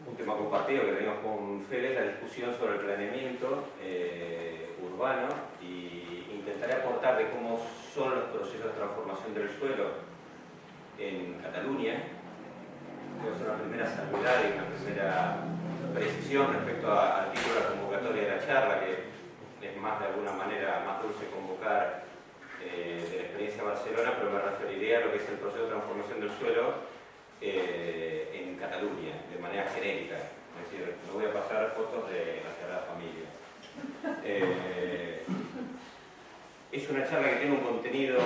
un tema compartido que tenemos con Fede, la discusión sobre el planeamiento urbano, y intentaré aportar de cómo son los procesos de transformación del suelo en Cataluña. Voy a hacer una primera salvedad y una primera precisión respecto al título de la convocatoria de la charla, que es más de alguna manera más dulce convocar de la experiencia de Barcelona, pero me referiré a lo que es el proceso de transformación del suelo en Cataluña, de manera genérica. Es decir, no voy a pasar fotos de la Sagrada Familia. Es una charla que tiene un contenido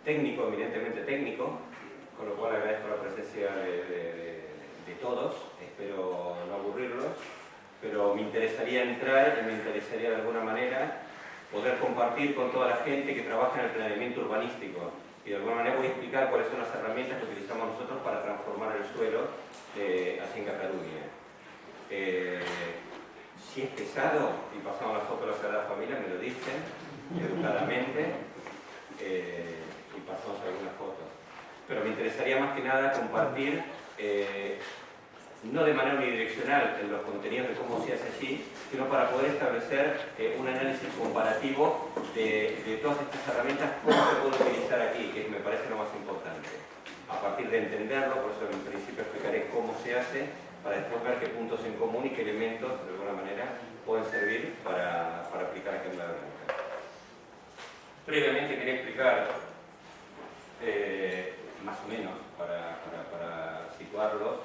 técnico, eminentemente técnico, con lo cual agradezco la presencia de todos, espero no aburrirlos, pero me interesaría entrar y me interesaría de alguna manera poder compartir con toda la gente que trabaja en el planeamiento urbanístico, y de alguna manera voy a explicar cuáles son las herramientas que utilizamos nosotros para transformar el suelo así en Cataluña. Si es pesado, y pasamos la foto de la Sagrada Familia, me lo dicen educadamente, y pasamos algunas fotos. Pero me interesaría más que nada compartir, no de manera unidireccional en los contenidos de cómo se hace allí, sino para poder establecer un análisis comparativo de todas estas herramientas, cómo se puede utilizar aquí, que me parece lo más importante. A partir de entenderlo, por eso en principio explicaré cómo se hace, para después ver qué puntos en común y qué elementos, de alguna manera, pueden servir para aplicar aquí en la herramienta. Previamente quería explicar, más o menos, para situarlos,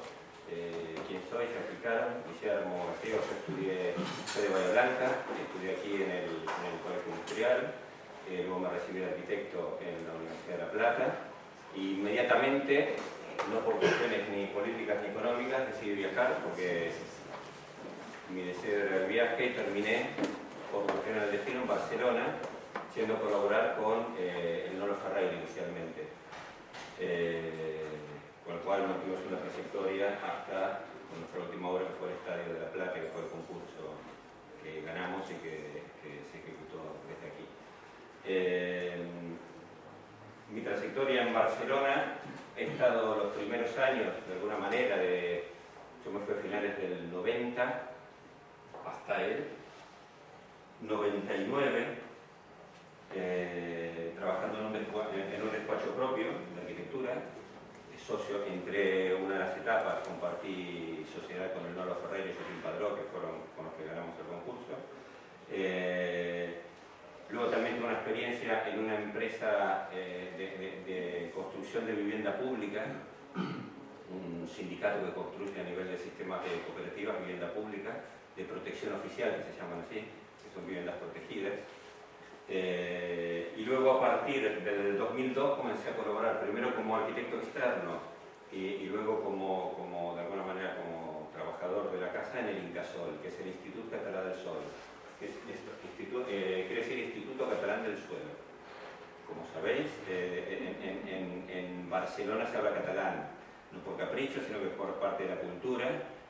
quién soy. Se explicaron. Guillermo García, yo estudié de Bahía Blanca, estudié aquí en el Colegio Industrial, luego me recibí de arquitecto en la Universidad de La Plata, y inmediatamente, no por cuestiones ni políticas ni económicas, decidí viajar porque mi deseo era el viaje, y terminé por cuestiones del destino en Barcelona, siendo a colaborar con el Nolo Ferreira inicialmente. Con el cual mantivimos una trayectoria hasta nuestra última obra, que fue el Estadio de La Plata, que fue el concurso que ganamos y que se ejecutó desde aquí. Mi trayectoria en Barcelona, he estado los primeros años, de alguna manera, yo me fui a finales del 90 hasta el 99, trabajando en un despacho propio de arquitectura. Socio, entre una de las etapas compartí sociedad con el Nolo Ferreira y Joaquín Padró, que fueron con los que ganamos el concurso. Luego también tuve una experiencia en una empresa de construcción de vivienda pública, un sindicato que construye a nivel de sistemas de cooperativas vivienda pública, de protección oficial, que se llaman así, que son viviendas protegidas. Y luego, a partir del 2002, comencé a colaborar primero como arquitecto externo y luego como de alguna manera como trabajador de la casa en el Incasol, que es el Instituto Catalán del Sol, que quiere decir Instituto Catalán del Suelo. Como sabéis, en Barcelona se habla catalán, no por capricho, sino que por parte de la cultura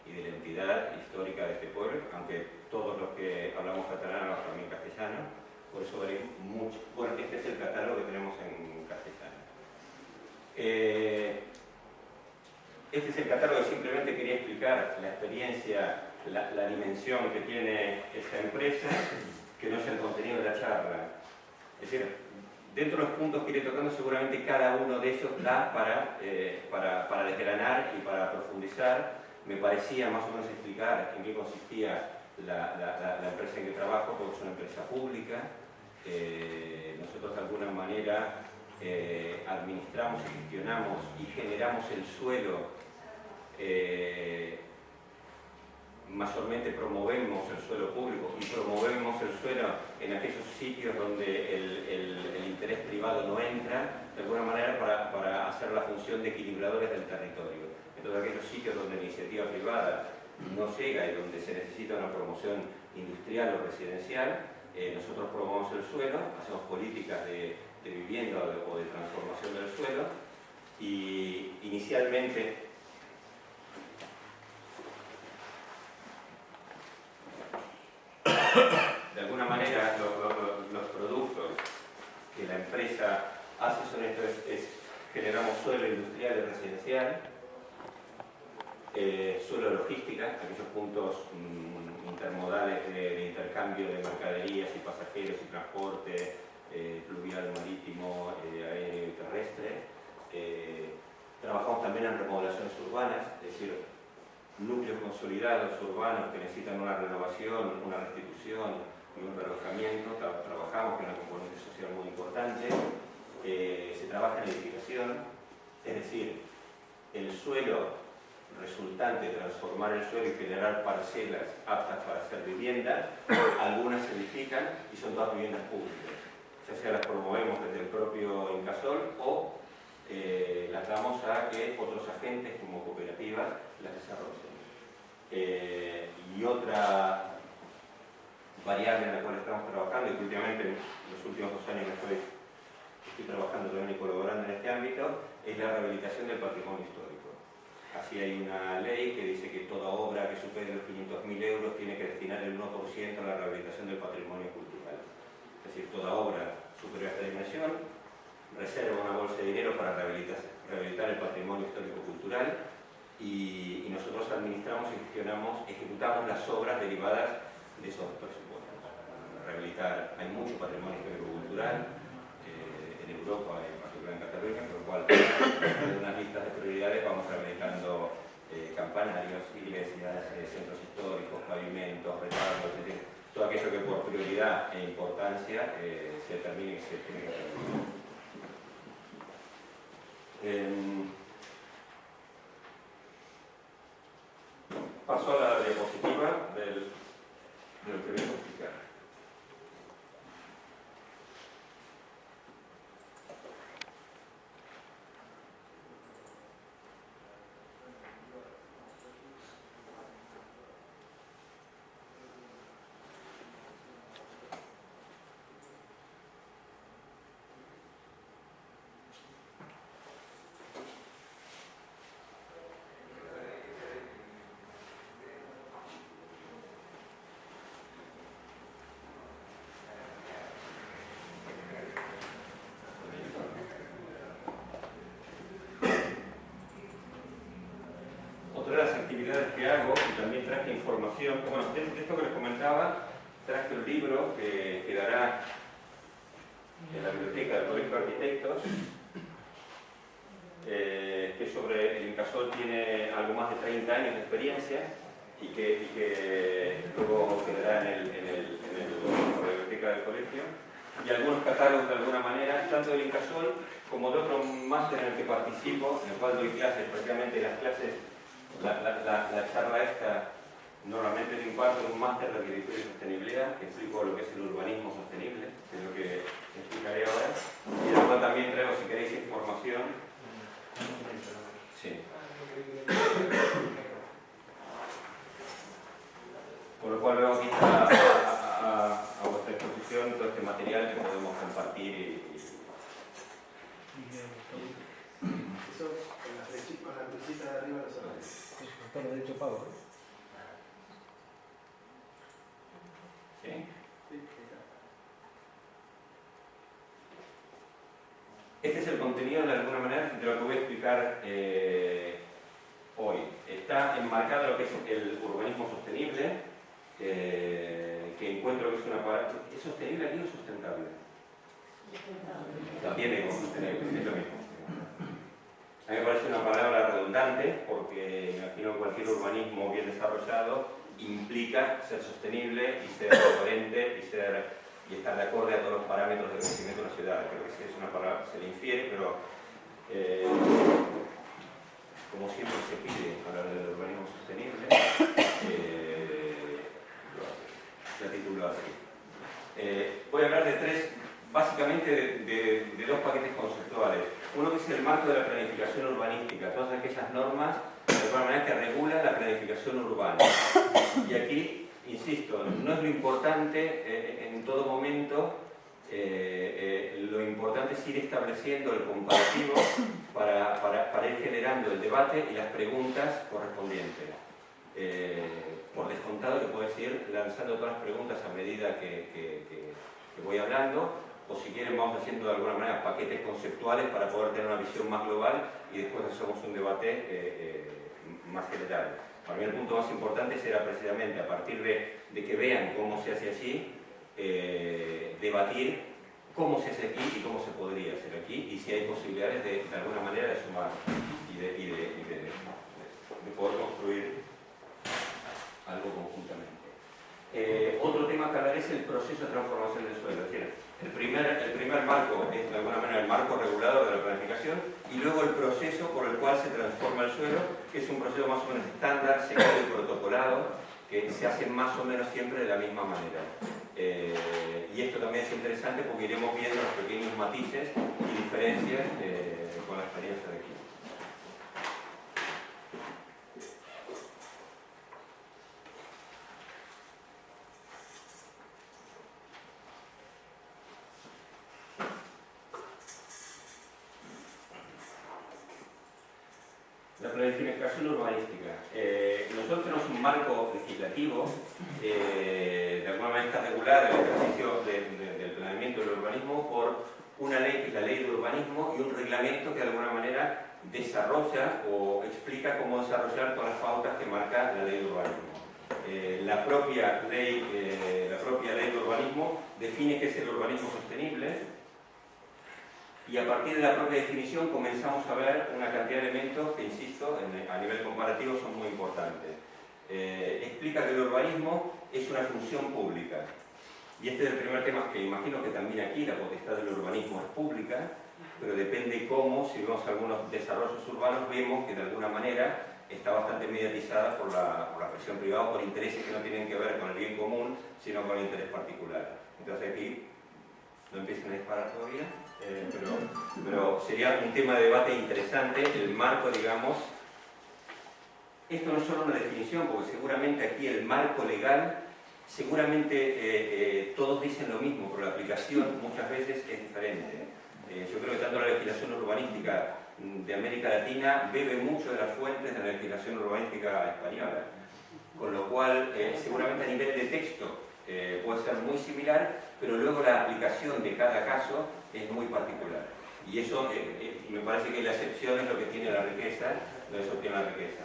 y de la entidad histórica de este pueblo, aunque todos los que hablamos catalán hablamos también castellano. Por eso veréis mucho. Bueno, este es el catálogo que tenemos en castellano. Este es el catálogo que simplemente quería explicar la experiencia, la dimensión que tiene esta empresa, que no es el contenido de la charla. Es decir, dentro de los puntos que iré tocando, seguramente cada uno de ellos da para desgranar y para profundizar. Me parecía más o menos explicar en qué consistía la empresa en que trabajo, porque es una empresa pública. Nosotros de alguna manera administramos, gestionamos y generamos el suelo, mayormente promovemos el suelo público y promovemos el suelo en aquellos sitios donde el interés privado no entra, de alguna manera para hacer la función de equilibradores del territorio. Entonces, aquellos sitios donde la iniciativa privada no llega y donde se necesita una promoción industrial o residencial, nosotros promovemos el suelo, hacemos políticas de vivienda o de transformación del suelo, y inicialmente de alguna manera los productos que la empresa hace son estos: generamos suelo industrial y residencial, Suelo logística, aquellos puntos intermodales de intercambio de mercaderías y pasajeros y transporte fluvial, marítimo, aéreo y terrestre. Trabajamos también en remodelaciones urbanas, es decir, núcleos consolidados urbanos que necesitan una renovación, una restitución y un relojamiento. Trabajamos con una componente social muy importante. Se trabaja en edificación, es decir, el suelo resultante, transformar el suelo y generar parcelas aptas para hacer vivienda. Algunas se edifican y son todas viviendas públicas, ya sea las promovemos desde el propio Incasol o las damos a que otros agentes como cooperativas las desarrollen. Y otra variable en la cual estamos trabajando y que últimamente en los últimos 2 años estoy trabajando también y colaborando en este ámbito es la rehabilitación del patrimonio histórico. Así hay una ley que dice que toda obra que supere los 500.000 euros tiene que destinar el 1% a la rehabilitación del patrimonio cultural. Es decir, toda obra superior a esta dimensión reserva una bolsa de dinero para rehabilitar el patrimonio histórico-cultural y nosotros administramos y gestionamos, ejecutamos las obras derivadas de esos presupuestos. Rehabilitar, hay mucho patrimonio histórico-cultural en Europa, en particular en Cataluña, por lo cual en unas listas de prioridades vamos rehabilitando campanarios, iglesias, centros históricos, pavimentos, retablos, es decir, todo aquello que por prioridad e importancia se determine que se tiene que realizar. Paso a la diapositiva de lo que vengo a explicar. Las actividades que hago y también traje información. Bueno, de esto que les comentaba, traje un libro que quedará en la biblioteca del Colegio de Arquitectos, que sobre el Incasol tiene algo más de 30 años de experiencia y que luego quedará en la biblioteca del colegio, y algunos catálogos de alguna manera, tanto del Incasol como de otro máster en el que participo, en el cual doy clases, prácticamente las clases. La charla esta normalmente lo imparto en un máster de arquitectura y sostenibilidad, que explico lo que es el urbanismo sostenible, que es lo que explicaré ahora, y luego también traigo, si queréis, información. Sí. Por lo cual veo aquí a vuestra exposición todo este material que podemos compartir Eso con la crucita de arriba lo sabes. Todo derecho pago, ¿no? ¿Sí? Sí, Este es el contenido, de alguna manera, de lo que voy a explicar hoy. Está enmarcado lo que es el urbanismo sostenible, que encuentro que es una palabra... ¿Es sostenible aquí o sustentable? Tiene como sostenible, es lo mismo. A mí me parece una palabra redundante porque me imagino que cualquier urbanismo bien desarrollado implica ser sostenible y ser coherente y estar de acuerdo a todos los parámetros de crecimiento de una ciudad. Creo que es una palabra que se le infiere, pero como siempre se pide hablar del urbanismo sostenible, la titulo así. Voy a hablar de básicamente de dos paquetes conceptuales. Uno que es el marco de la planificación urbanística, todas aquellas normas de alguna manera que regulan la planificación urbana. Y aquí, insisto, no es lo importante en todo momento, lo importante es ir estableciendo el comparativo para ir generando el debate y las preguntas correspondientes. Por descontado que puedes ir lanzando todas las preguntas a medida que voy hablando, o si quieren vamos haciendo de alguna manera paquetes conceptuales para poder tener una visión más global y después hacemos un debate más general. Para mí el punto más importante será precisamente, a partir de que vean cómo se hace allí, debatir cómo se hace aquí y cómo se podría hacer aquí, y si hay posibilidades de alguna manera de sumar y de poder construir algo conjuntamente. Otro tema que hablar es el proceso de transformación del suelo. Es decir, el primer marco es de alguna manera el marco regulador de la planificación, y luego el proceso por el cual se transforma el suelo, que es un proceso más o menos estándar, secreto y protocolado, que se hace más o menos siempre de la misma manera. Y esto también es interesante porque iremos viendo los pequeños matices y diferencias con la experiencia de aquí. La planificación urbanística. Nosotros tenemos un marco legislativo, de alguna manera está regulado el ejercicio del planeamiento del urbanismo por una ley que es la ley de urbanismo y un reglamento que de alguna manera desarrolla o explica cómo desarrollar todas las pautas que marca la ley de urbanismo. La propia ley de urbanismo define qué es el urbanismo sostenible, y a partir de la propia definición comenzamos a ver una cantidad de elementos que, insisto, a nivel comparativo son muy importantes. Explica que el urbanismo es una función pública. Y este es el primer tema que imagino que también aquí la potestad del urbanismo es pública, pero depende cómo, si vemos algunos desarrollos urbanos, vemos que de alguna manera está bastante mediatizada por la presión privada, por intereses que no tienen que ver con el bien común, sino con el interés particular. Entonces aquí no empiecen a disparar todavía. Pero sería un tema de debate interesante, el marco, digamos. Esto no es solo una definición, porque seguramente aquí el marco legal, seguramente todos dicen lo mismo, pero la aplicación muchas veces es diferente. Yo creo que tanto la legislación urbanística de América Latina bebe mucho de las fuentes de la legislación urbanística española, con lo cual seguramente a nivel de texto puede ser muy similar, pero luego la aplicación de cada caso es muy particular. Y eso me parece que la excepción es lo que tiene la riqueza, lo que tiene la riqueza.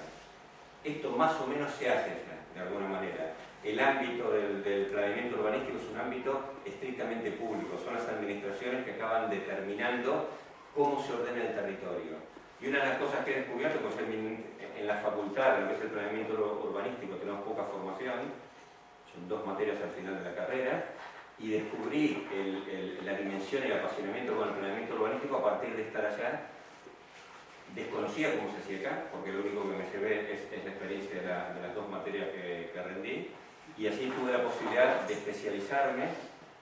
Esto más o menos se hace ya, de alguna manera. El ámbito del planeamiento urbanístico es un ámbito estrictamente público, son las administraciones que acaban determinando cómo se ordena el territorio. Y una de las cosas que he descubierto, pues en la facultad, en lo que es el planeamiento urbanístico, tenemos poca formación, son 2 materias al final de la carrera, y descubrí la dimensión y el apasionamiento con el planeamiento urbanístico a partir de estar allá. Desconocía cómo se hacía acá, porque lo único que me llevé es la experiencia de las 2 materias que rendí, y así tuve la posibilidad de especializarme.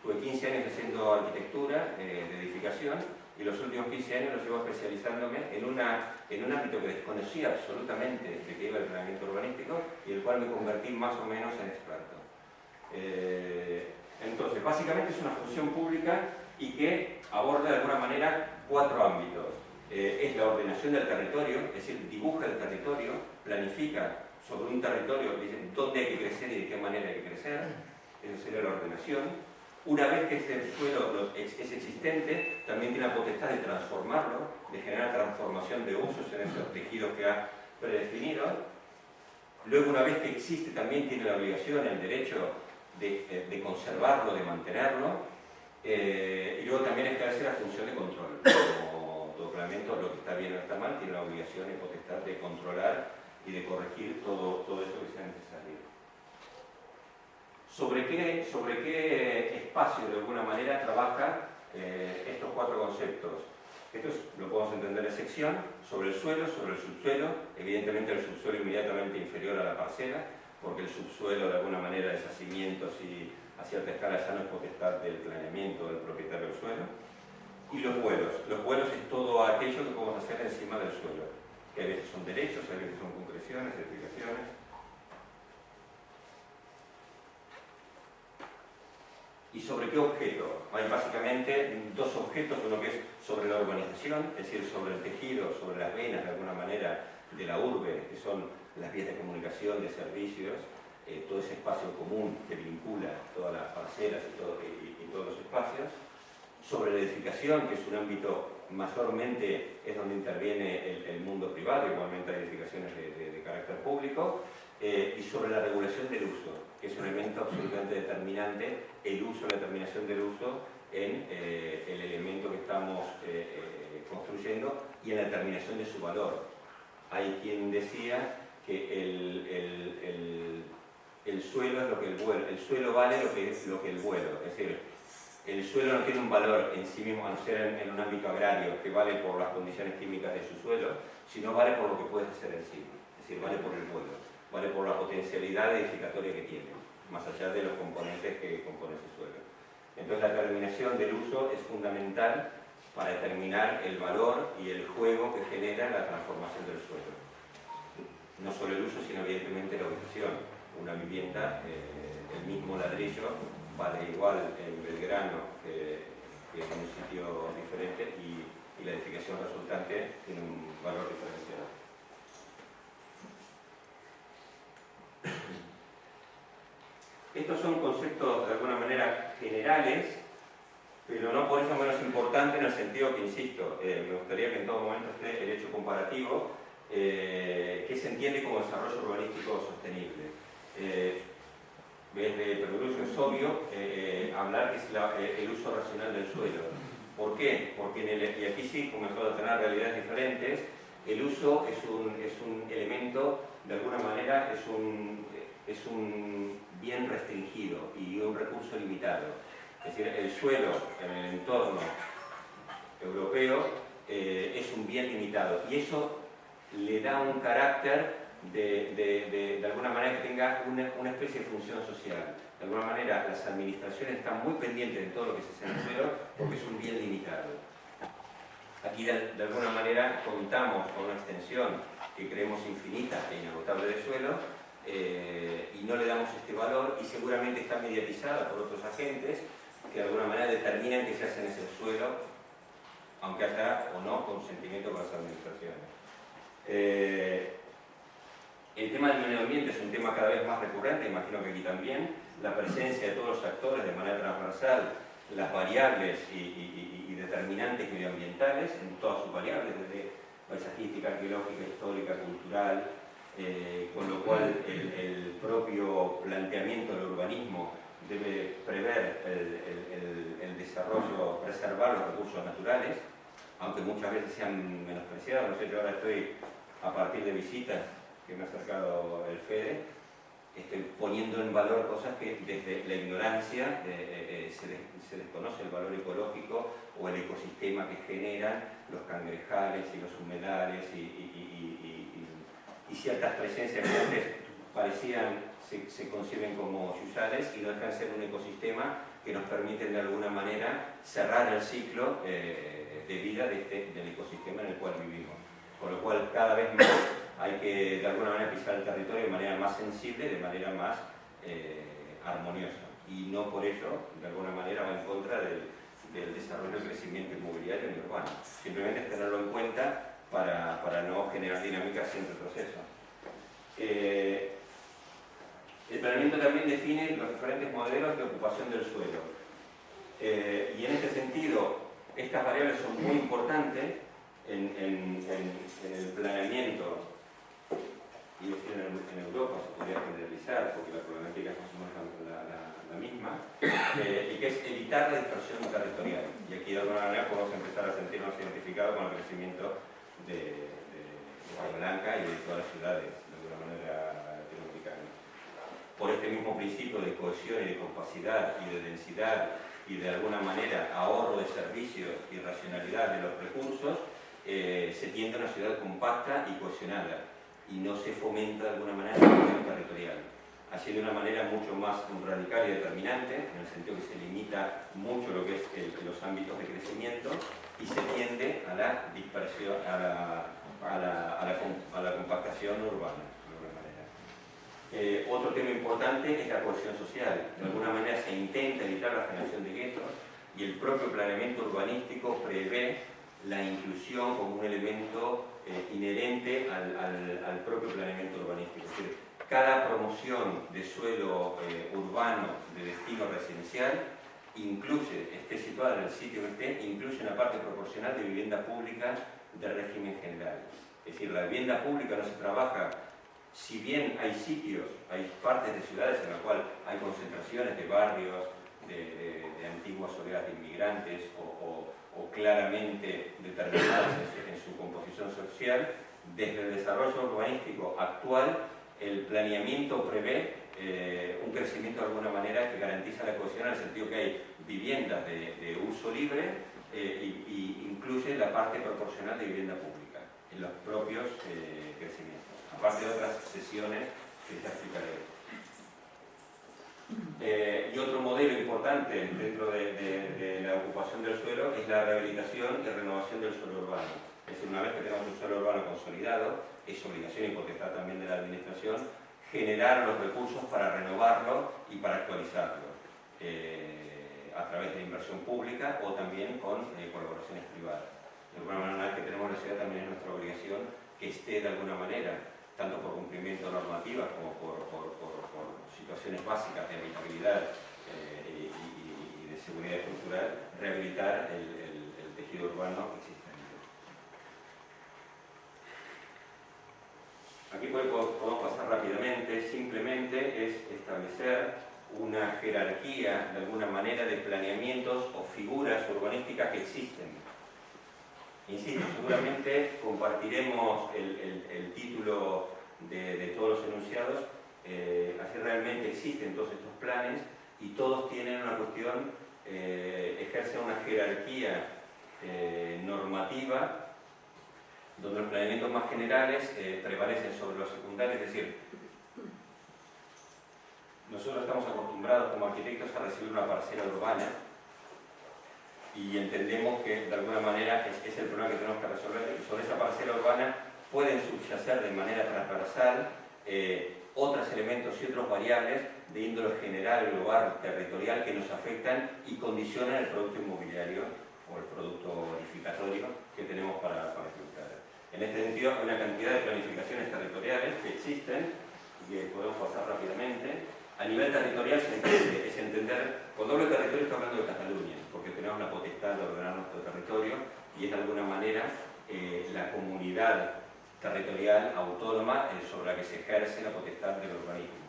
Tuve 15 años haciendo arquitectura de edificación, y los últimos 15 años los llevo especializándome en un ámbito que desconocía absolutamente de qué iba el planeamiento urbanístico, y el cual me convertí más o menos en experto. Entonces, básicamente es una función pública y que aborda de alguna manera 4 ámbitos. Es la ordenación del territorio, es decir, dibuja el territorio, planifica sobre un territorio, dice dónde hay que crecer y de qué manera hay que crecer. Eso sería la ordenación. Una vez que ese suelo es existente, también tiene la potestad de transformarlo, de generar transformación de usos en esos tejidos que ha predefinido. Luego, una vez que existe, también tiene la obligación, el derecho de conservarlo, de mantenerlo, y luego también establecer la función de control. Como todo planeamiento, lo que está bien o está mal, tiene la obligación y potestad de controlar y de corregir todo eso que sea necesario. ¿Sobre qué espacio de alguna manera trabaja estos 4 conceptos? Esto lo podemos entender en sección, sobre el suelo, sobre el subsuelo, evidentemente el subsuelo inmediatamente inferior a la parcela, porque el subsuelo de alguna manera de yacimientos y a cierta escala ya no es potestad del planeamiento del propietario del suelo. Y los vuelos. Los vuelos es todo aquello que podemos hacer encima del suelo, que a veces son derechos, a veces son concreciones, edificaciones. ¿Y sobre qué objeto? Hay básicamente 2 objetos, uno que es sobre la urbanización, es decir, sobre el tejido, sobre las venas de alguna manera de la urbe, que son las vías de comunicación, de servicios, todo ese espacio común que vincula todas las parcelas y todos los espacios. sobre la edificación, que es un ámbito mayormente es donde interviene el mundo privado, igualmente hay edificaciones de carácter público, y sobre la regulación del uso, que es un elemento absolutamente determinante, el uso, la determinación del uso en el elemento que estamos construyendo y en la determinación de su valor. Hay quien decía que el suelo es lo que el vuelo, el suelo vale lo que el vuelo, es decir, el suelo no tiene un valor en sí mismo, a no ser en un ámbito agrario, que vale por las condiciones químicas de su suelo, sino vale por lo que puede hacer en sí, es decir, vale por el vuelo, vale por la potencialidad edificatoria que tiene, más allá de los componentes que componen ese suelo. Entonces la determinación del uso es fundamental para determinar el valor y el juego que genera la transformación del suelo. No solo el uso, sino evidentemente la ubicación. Una vivienda, el mismo ladrillo, vale igual en Belgrano que en un sitio diferente y la edificación resultante tiene un valor diferencial. Estos son conceptos de alguna manera generales, pero no por eso menos importante en el sentido que, insisto, me gustaría que en todo momento esté el hecho comparativo, que se entiende como desarrollo urbanístico sostenible. Desde Perogrullo es obvio hablar que es el uso racional del suelo. ¿Por qué? Porque y aquí sí comenzó a tener realidades diferentes, el uso es un elemento, de alguna manera, es un bien restringido y un recurso limitado. Es decir, el suelo en el entorno europeo es un bien limitado y eso le da un carácter de alguna manera que tenga una especie de función social. De alguna manera las administraciones están muy pendientes de todo lo que se hace en el suelo porque es un bien limitado. Aquí de alguna manera contamos con una extensión que creemos infinita e inagotable de suelo y no le damos este valor y seguramente está mediatizada por otros agentes que de alguna manera determinan que se hace en ese suelo, aunque haya o no consentimiento con las administraciones. El tema del medio ambiente es un tema cada vez más recurrente, imagino que aquí también. La presencia de todos los actores de manera transversal, las variables y determinantes medioambientales, en todas sus variables, desde paisajística, arqueológica, histórica, cultural, con lo cual el propio planteamiento del urbanismo debe prever el desarrollo, preservar los recursos naturales, aunque muchas veces sean menospreciados. No sé, yo ahora estoy, a partir de visitas que me ha acercado el FEDE, estoy poniendo en valor cosas que desde la ignorancia se desconoce el valor ecológico o el ecosistema que generan los cangrejales y los humedales y ciertas presencias que antes se conciben como yuyales y no dejan de ser un ecosistema que nos permiten de alguna manera cerrar el ciclo de vida del ecosistema en el cual vivimos. Con lo cual cada vez más hay que de alguna manera pisar el territorio de manera más sensible, de manera más armoniosa. Y no por ello, de alguna manera, va en contra del desarrollo y crecimiento inmobiliario ni urbano. Simplemente es tenerlo en cuenta para no generar dinámicas en retroceso. El planeamiento también define los diferentes modelos de ocupación del suelo. Y en este sentido, estas variables son muy importantes en el planeamiento, y en Europa se podría generalizar porque la problemática es más o menos la misma, y que es evitar la dispersión territorial. Y aquí de alguna manera podemos empezar a sentirnos identificados con el crecimiento de Bahía Blanca y de todas las ciudades, de alguna manera latinoamericanas. Por este mismo principio de cohesión y de compacidad y de densidad y de alguna manera ahorro de servicios y racionalidad de los recursos, se tiende a una ciudad compacta y cohesionada y no se fomenta de alguna manera la dispersión territorial. Así de una manera mucho más radical y determinante, en el sentido que se limita mucho lo que es los ámbitos de crecimiento y se tiende a la dispersión, a la compactación urbana. Otro tema importante es la cohesión social. De alguna manera se intenta evitar la generación de guetos y el propio planeamiento urbanístico prevé la inclusión como un elemento inherente al propio planeamiento urbanístico. Es decir, cada promoción de suelo urbano de destino residencial esté situada en el sitio que esté, incluye una parte proporcional de vivienda pública de régimen general. Es decir, la vivienda pública no se trabaja, si bien hay sitios, hay partes de ciudades en las cuales hay concentraciones de barrios, de antiguas oleadas de inmigrantes o claramente determinadas en su composición social, desde el desarrollo urbanístico actual, el planeamiento prevé un crecimiento de alguna manera que garantiza la cohesión en el sentido que hay viviendas de uso libre y incluye la parte proporcional de vivienda pública en los propios crecimientos, aparte de otras sesiones que ya explicaré. Y otro modelo importante dentro de la ocupación del suelo es la rehabilitación y renovación del suelo urbano. Es decir, una vez que tenemos un suelo urbano consolidado, es obligación y potestad también de la administración generar los recursos para renovarlo y para actualizarlo a través de la inversión pública o también con colaboraciones privadas. De alguna manera, una vez que tenemos la ciudad, también es nuestra obligación que esté de alguna manera, tanto por cumplimiento de normativas como por situaciones básicas de habitabilidad y de seguridad estructural, rehabilitar el tejido urbano existente. Aquí podemos pasar rápidamente, simplemente es establecer una jerarquía, de alguna manera, de planeamientos o figuras urbanísticas que existen. Insisto, seguramente compartiremos el título de todos los enunciados, así realmente existen todos estos planes y todos tienen una cuestión, ejercen una jerarquía normativa donde los planeamientos más generales prevalecen sobre los secundarios, es decir, nosotros estamos acostumbrados como arquitectos a recibir una parcela urbana y entendemos que de alguna manera es el problema que tenemos que resolver, y sobre esa parcela urbana pueden subyacer de manera transversal otros elementos y otras variables de índole general, global, territorial que nos afectan y condicionan el producto inmobiliario o el producto edificatorio que tenemos para ejecutar. En este sentido, hay una cantidad de planificaciones territoriales que existen y que podemos pasar rápidamente. A nivel territorial es entender, cuando hablo de territorio estoy hablando de Cataluña, porque tenemos la potestad de ordenar nuestro territorio y es de alguna manera la comunidad territorial autónoma sobre la que se ejerce la potestad del urbanismo.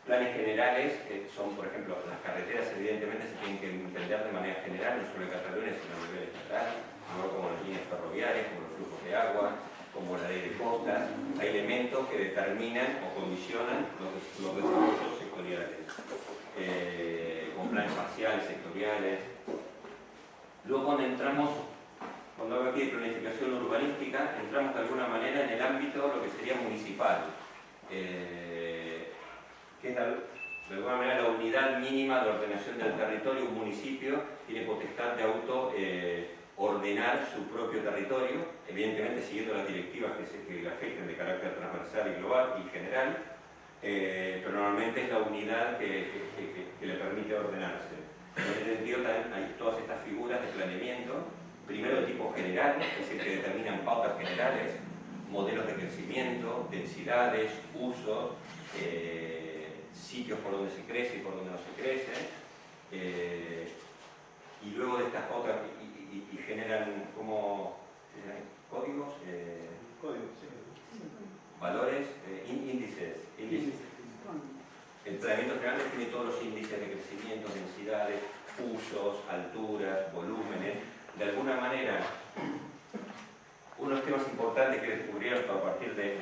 Planes generales son, por ejemplo, las carreteras evidentemente se tienen que entender de manera general, no solo en Cataluña, sino a nivel estatal, como las líneas ferroviarias, como los flujos de agua, como la ley de costas. Hay elementos que determinan o condicionan los desarrollos sectoriales, con planes parciales, sectoriales. Luego cuando hablo aquí de planificación urbanística, entramos de alguna manera en el ámbito de lo que sería municipal, que es de alguna manera la unidad mínima de ordenación del territorio. Un municipio tiene potestad de ordenar su propio territorio, evidentemente siguiendo las directivas que le afecten de carácter transversal y global y general, pero normalmente es la unidad que le permite ordenarse. En ese sentido también hay todas estas figuras de planeamiento, primero de tipo general, es decir, que determinan pautas generales, modelos de crecimiento, densidades, usos, sitios por donde se crece y por donde no se crece, y luego de estas pautas y generan como códigos, valores, índices. El planeamiento general define todos los índices de crecimiento, densidades, usos, alturas, volúmenes. De alguna manera, uno de los temas importantes que he descubierto a partir de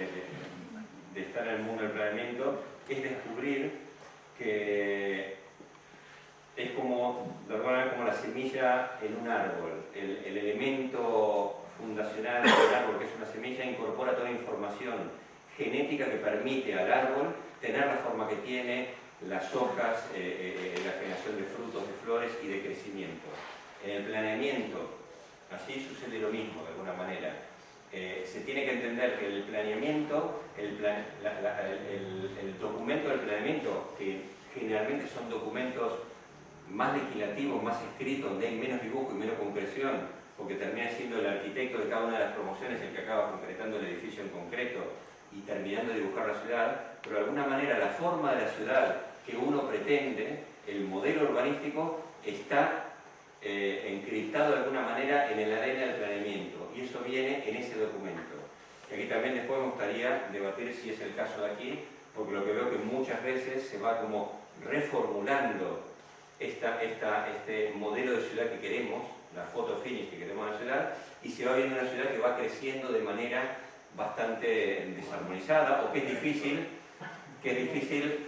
estar en el mundo del planeamiento es descubrir que es como, de alguna manera, como la semilla en un árbol. El elemento fundacional del árbol, que es una semilla, incorpora toda la información genética que permite al árbol tener la forma que tiene, las hojas, la generación de frutos, de flores y de crecimiento. En el planeamiento, así sucede lo mismo, de alguna manera. Se tiene que entender que el planeamiento, el documento del planeamiento, que generalmente son documentos más legislativos, más escritos, donde hay menos dibujo y menos concreción, porque termina siendo el arquitecto de cada una de las promociones el que acaba concretando el edificio en concreto y terminando de dibujar la ciudad, pero de alguna manera la forma de la ciudad que uno pretende el modelo urbanístico está encriptado de alguna manera en el ADN del planeamiento, y eso viene en ese documento. Y aquí también después me gustaría debatir si es el caso de aquí, porque lo que veo que muchas veces se va como reformulando este modelo de ciudad que queremos, la foto finish que queremos en la ciudad, y se va viendo una ciudad que va creciendo de manera bastante desarmonizada, o que es difícil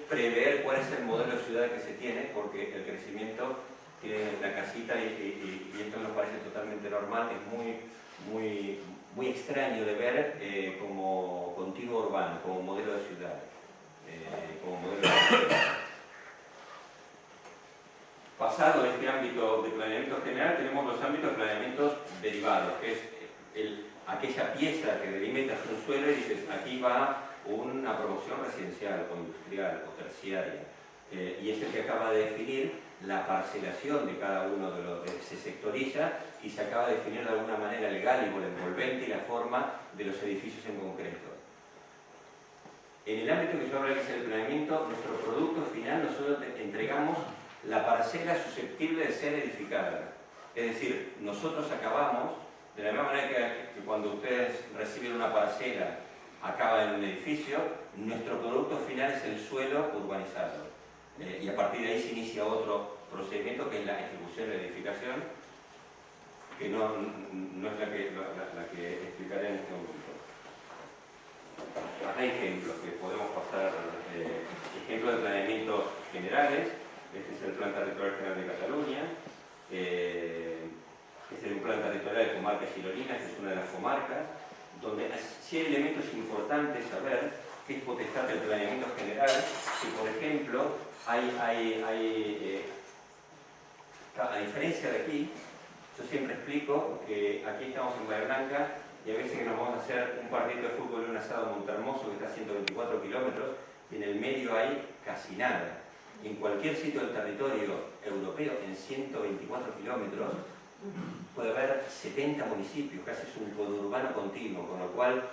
prever cuál es el modelo de ciudad que se tiene, porque el crecimiento tiene la casita y esto nos parece totalmente normal, es muy extraño de ver como continuo urbano, como modelo de ciudad. Pasado este ámbito de planeamiento general, tenemos los ámbitos de planeamientos derivados, que es aquella pieza que delimitas un suelo y dices, aquí va una promoción residencial o industrial o terciaria, y es el que acaba de definir la parcelación de cada uno de los, se sectoriza y se acaba de definir de alguna manera el gálibo, el envolvente y la forma de los edificios en concreto. En el ámbito que yo hablo, que es el planeamiento, nuestro producto final, nosotros entregamos la parcela susceptible de ser edificada. Es decir, nosotros acabamos, de la misma manera que cuando ustedes reciben una parcela, acaba en un edificio, nuestro producto final es el suelo urbanizado. Y a partir de ahí se inicia otro procedimiento que es la ejecución de la edificación, que no es la que explicaré en este momento. Acá hay ejemplos que podemos pasar, ejemplos de planeamientos generales. Este es el Plan Territorial General de Cataluña, este es el Plan Territorial de Comarcas Gironinas, que es una de las comarcas, donde sí hay elementos importantes a ver, que es potestad del planeamiento general, que por ejemplo, a diferencia de aquí, yo siempre explico que aquí estamos en Bahía Blanca y a veces que nos vamos a hacer un partido de fútbol y un asado en Montehermoso que está a 124 kilómetros y en el medio hay casi nada. En cualquier sitio del territorio europeo, en 124 kilómetros, puede haber 70 municipios, casi es un conurbano continuo, con lo cual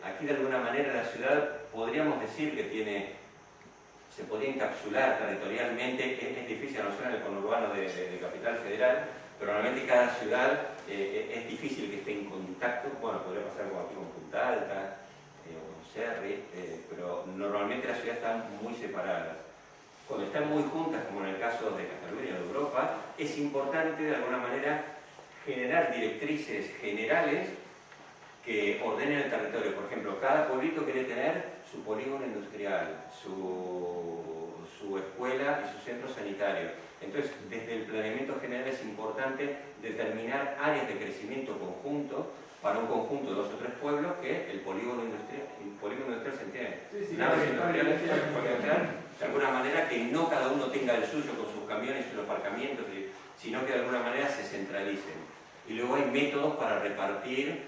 aquí de alguna manera la ciudad podríamos decir que se podría encapsular territorialmente, es difícil no ser en el conurbano de Capital Federal, pero realmente cada ciudad es difícil que esté en contacto, bueno, podría pasar como aquí con Punta Alta o con Cerri, pero normalmente las ciudades están muy separadas. Cuando están muy juntas, como en el caso de Cataluña o de Europa, es importante de alguna manera generar directrices generales que ordenen el territorio. Por ejemplo, cada pueblito quiere tener su polígono industrial, su escuela y su centro sanitario. Entonces, desde el planeamiento general es importante determinar áreas de crecimiento conjunto para un conjunto de 2 o 3 pueblos que el polígono industrial se entiende. De alguna manera que no cada uno tenga el suyo con sus camiones y los aparcamientos, sino que de alguna manera se centralicen. Y luego hay métodos para repartir,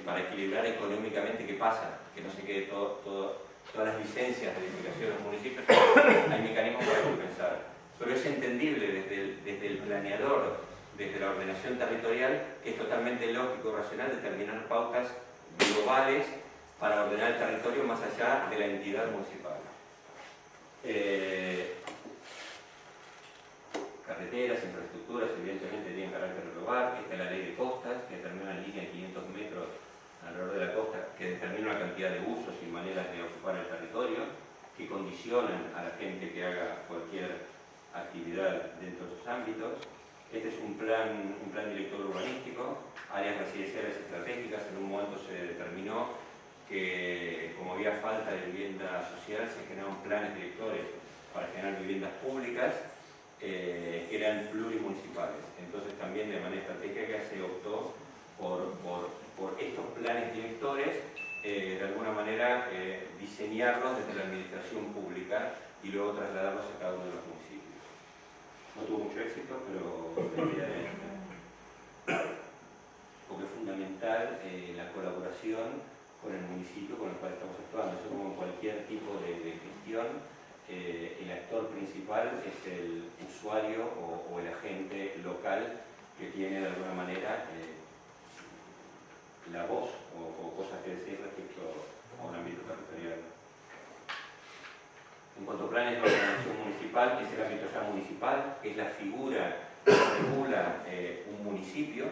para equilibrar económicamente qué pasa, que no se quede todas las licencias de edificación de los municipios, hay mecanismos para compensar. Pero es entendible desde el planeador, desde la ordenación territorial, que es totalmente lógico, racional, determinar pautas globales para ordenar el territorio más allá de la entidad municipal. Carreteras, infraestructuras, evidentemente tienen carácter global. Esta es la ley de costas, que determina una línea de 500 metros alrededor de la costa, que determina una cantidad de usos y maneras de ocupar el territorio, que condicionan a la gente que haga cualquier actividad dentro de sus ámbitos. Este es un plan director urbanístico, áreas residenciales estratégicas. En un momento se determinó que como había falta de vivienda social, se generaron planes directores para generar viviendas públicas que eran plurimunicipales. Entonces también de manera estratégica se optó por estos planes directores, de alguna manera diseñarlos desde la administración pública y luego trasladarlos a cada uno de los municipios. No tuvo mucho éxito, pero porque es fundamental la colaboración con el municipio con el cual estamos actuando. Eso, como en cualquier tipo de gestión, el actor principal es el usuario o el agente local que tiene de alguna manera la voz o cosas que decir respecto a un ámbito territorial. En cuanto a planes de ordenación municipal, municipal es el ámbito ya municipal, es la figura que regula un municipio.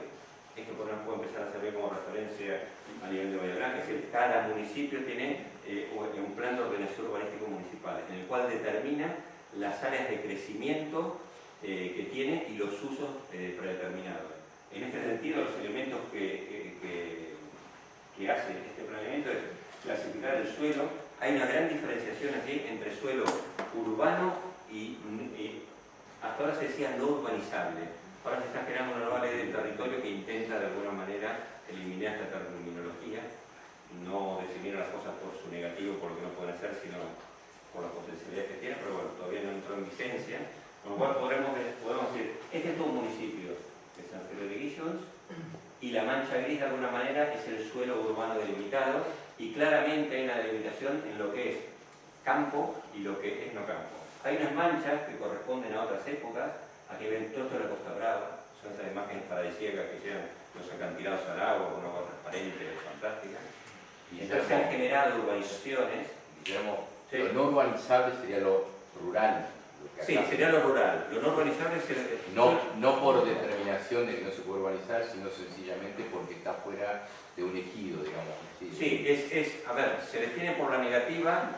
Esto puede empezar a servir como referencia a nivel de Bahía Blanca, es decir, cada municipio tiene un plan de ordenación urbanístico municipal, en el cual determina las áreas de crecimiento que tiene y los usos predeterminados. En este sentido, los elementos que hace este planeamiento es clasificar el suelo. Hay una gran diferenciación aquí entre suelo urbano y hasta ahora se decía no urbanizable. Ahora se está creando una nueva ley del territorio que intenta de alguna manera eliminar esta terminología, no definir las cosas por su negativo, por lo que no pueden hacer, sino por las potencialidades que tienen, pero bueno, todavía no entró en vigencia. Con lo cual podemos decir, este es todo un municipio de San Felipe de Guillons, y la mancha gris de alguna manera es el suelo urbano delimitado, y claramente hay una delimitación en lo que es campo y lo que es no campo. Hay unas manchas que corresponden a otras épocas. Aquí ven todo esto de la Costa Brava, son esas imágenes paradisíacas que llevan los acantilados al agua con una agua transparente, fantástica. Y entonces se han generado urbanizaciones. Digamos, Sí. lo no urbanizable sería lo rural. Sí, sería lo rural. Lo no urbanizable es el... No por determinación de que no se puede urbanizar, sino sencillamente porque está fuera de un ejido, digamos. Sí, a ver, se define por la negativa.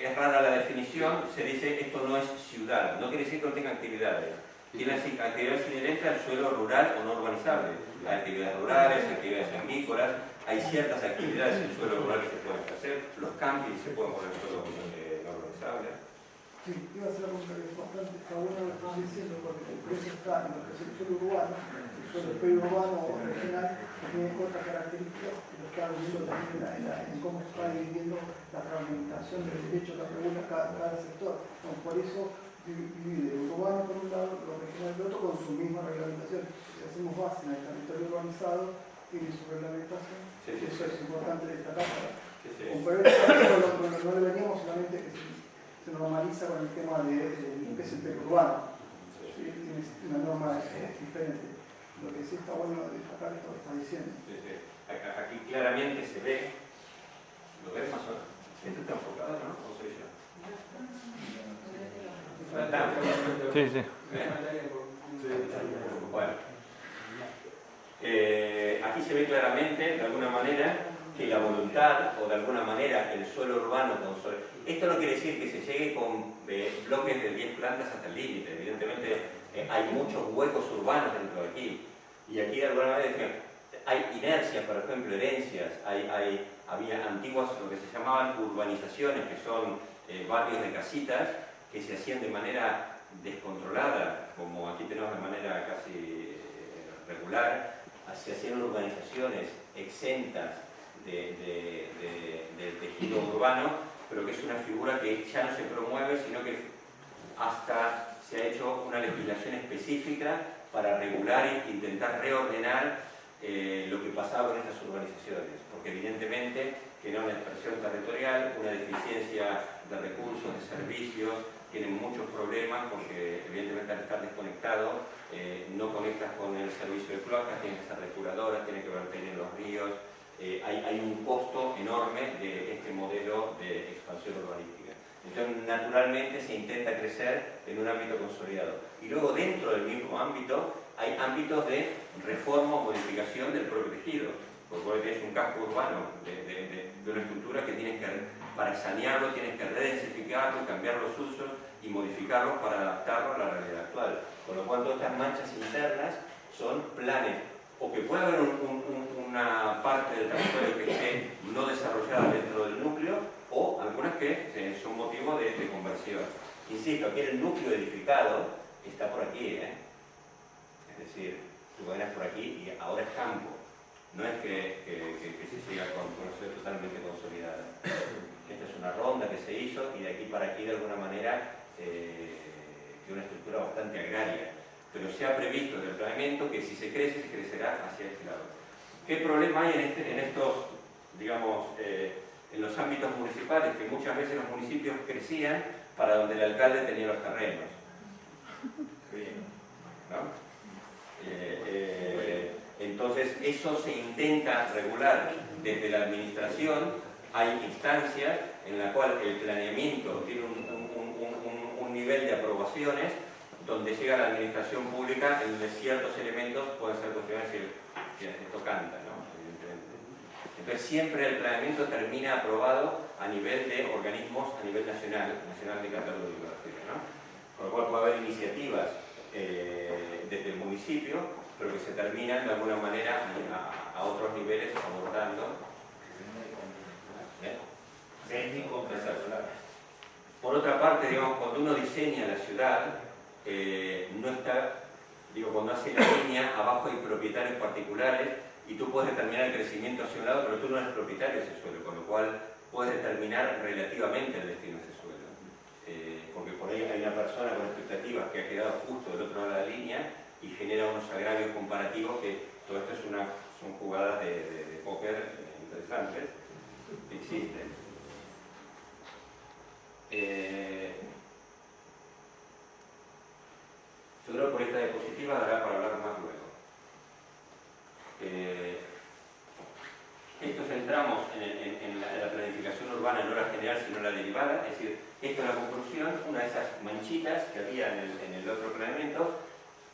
Es rara la definición, se dice esto no es ciudad, no quiere decir que no tenga actividades. Tiene actividades inherentes al suelo rural o no urbanizable. Hay actividades rurales, actividades agrícolas, hay ciertas actividades en el suelo rural que se pueden hacer, los campings se pueden poner en suelo no urbanizable. Sí, iba a ser algo que es bastante, está bueno lo que estás diciendo, porque el precio está en lo que es el suelo urbano, el suelo periurbano o regional, que tiene otras características que lo estamos viendo también en cómo está dividiendo la fragmentación del derecho que regula cada sector. Bueno, por eso divide el urbano por un lado, lo regional por otro, con su misma reglamentación. Si hacemos base en el territorio urbanizado, tiene su reglamentación, eso es importante destacar. Comparar esto no deberíamos solamente que se normaliza con el tema de lo que es el periurbano. ¿Sí? Tiene una norma diferente. Lo que sí está bueno destacar esto que está diciendo. Aquí claramente se ve, ¿lo ves más o menos? ¿Esto está enfocado, no? ¿O soy yo? Sí, sí. Bueno. Aquí se ve claramente, de alguna manera, que la voluntad, o de alguna manera el suelo urbano esto no quiere decir que se llegue con bloques de 10 plantas hasta el límite. Evidentemente hay muchos huecos urbanos dentro de aquí. Y aquí de alguna manera hay inercias, por ejemplo, herencias, había antiguas, lo que se llamaban urbanizaciones, que son barrios de casitas que se hacían de manera descontrolada, como aquí tenemos de manera casi regular, se hacían urbanizaciones exentas del tejido urbano, pero que es una figura que ya no se promueve, sino que hasta se ha hecho una legislación específica para regular e intentar reordenar lo que pasaba con estas urbanizaciones, porque evidentemente genera una dispersión territorial, una deficiencia de recursos, de servicios, tienen muchos problemas porque evidentemente al estar desconectado no conectas con el servicio de cloacas, tienes que ser depuradoras, tienes que verter en los ríos. Hay un costo enorme de este modelo de expansión urbanística. Entonces, naturalmente se intenta crecer en un ámbito consolidado. Y luego, dentro del mismo ámbito, hay ámbitos de reforma o modificación del propio tejido. Porque tienes un casco urbano de una estructura que tienes que, para sanearlo, tienes que redensificarlo, cambiar los usos y modificarlo para adaptarlo a la realidad actual. Con lo cual, todas estas manchas internas son planes, o que puede haber una parte del territorio que esté no desarrollada dentro del núcleo, o algunas que son motivo de conversión. Insisto, aquí el núcleo edificado está por aquí, es decir, tú vienes por aquí y ahora es campo. No es que se siga con una ciudad totalmente consolidada. Esta es una ronda que se hizo y de aquí para aquí de alguna manera tiene una estructura bastante agraria. Pero se ha previsto en el planeamiento que si se crece, se crecerá hacia este lado. ¿Qué problema hay en estos, digamos, en los ámbitos municipales? Que muchas veces los municipios crecían para donde el alcalde tenía los terrenos. ¿No? Entonces, eso se intenta regular desde la administración. Hay instancias en la cual el planeamiento tiene nivel de aprobaciones donde llega la administración pública en donde ciertos elementos pueden ser cuestionados y decir, esto canta, ¿no? Evidentemente. Entonces siempre el planeamiento termina aprobado a nivel de organismos, a nivel nacional de Cataluña, ¿no? Con lo cual puede haber iniciativas desde el municipio, pero que se terminan de alguna manera a otros niveles abordando. Por otra parte, digamos, cuando uno diseña la ciudad, no está, cuando hace la línea, abajo hay propietarios particulares y tú puedes determinar el crecimiento hacia un lado, pero tú no eres propietario de ese suelo, con lo cual puedes determinar relativamente el destino de ese suelo. Porque por ahí hay una persona con expectativas que ha quedado justo del otro lado de la línea y genera unos agravios comparativos que todo esto son jugadas de póker interesantes que existen. Yo creo que por esta diapositiva dará para hablar más luego. Esto centramos en la planificación urbana, no la general sino la derivada, es decir, esto es la conclusión, una de esas manchitas que había en el otro planeamiento.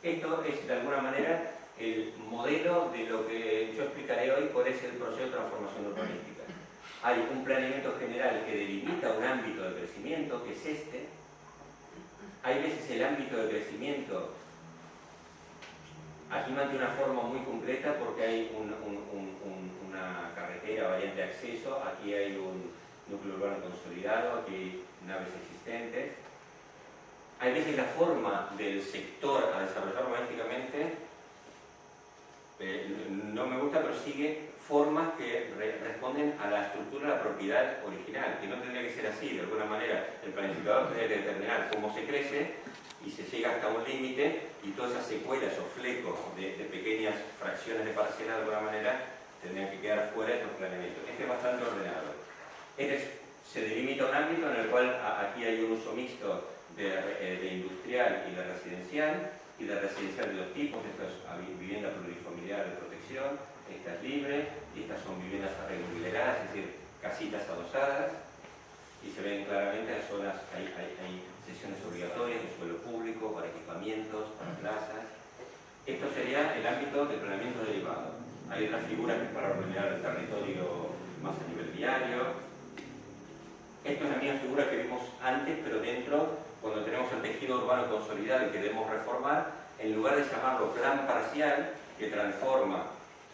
Esto es de alguna manera el modelo de lo que yo explicaré hoy, cuál es el proceso de transformación urbanística. Hay un planeamiento general que delimita un ámbito de crecimiento, que es este. Hay veces el ámbito de crecimiento aquí mantiene una forma muy concreta porque hay una carretera, variante de acceso, aquí hay un núcleo urbano consolidado, aquí hay naves existentes. Hay veces la forma del sector a desarrollar urbanísticamente no me gusta, pero sigue formas que responden a la estructura de la propiedad original, que no tendría que ser así. De alguna manera, el planificador tendría que determinar cómo se crece y se llega hasta un límite y todas esas secuelas o flecos de pequeñas fracciones de parcela, de alguna manera, tendrían que quedar fuera de estos planeamientos. Este es bastante ordenado. Se delimita un ámbito en el cual aquí hay un uso mixto de industrial y de residencial de dos tipos. Esta es vivienda plurifamiliar de protección, esta es libre, y estas son viviendas arreglo-hileradas, es decir, casitas adosadas, y se ven claramente las zonas, hay sesiones obligatorias de suelo público, para equipamientos, para plazas. Esto sería el ámbito del planeamiento derivado. Hay otras figuras que es para ordenar el territorio más a nivel viario. Esto es la misma figura que vimos antes, pero dentro, cuando tenemos el tejido urbano consolidado y queremos reformar, en lugar de llamarlo plan parcial, que transforma,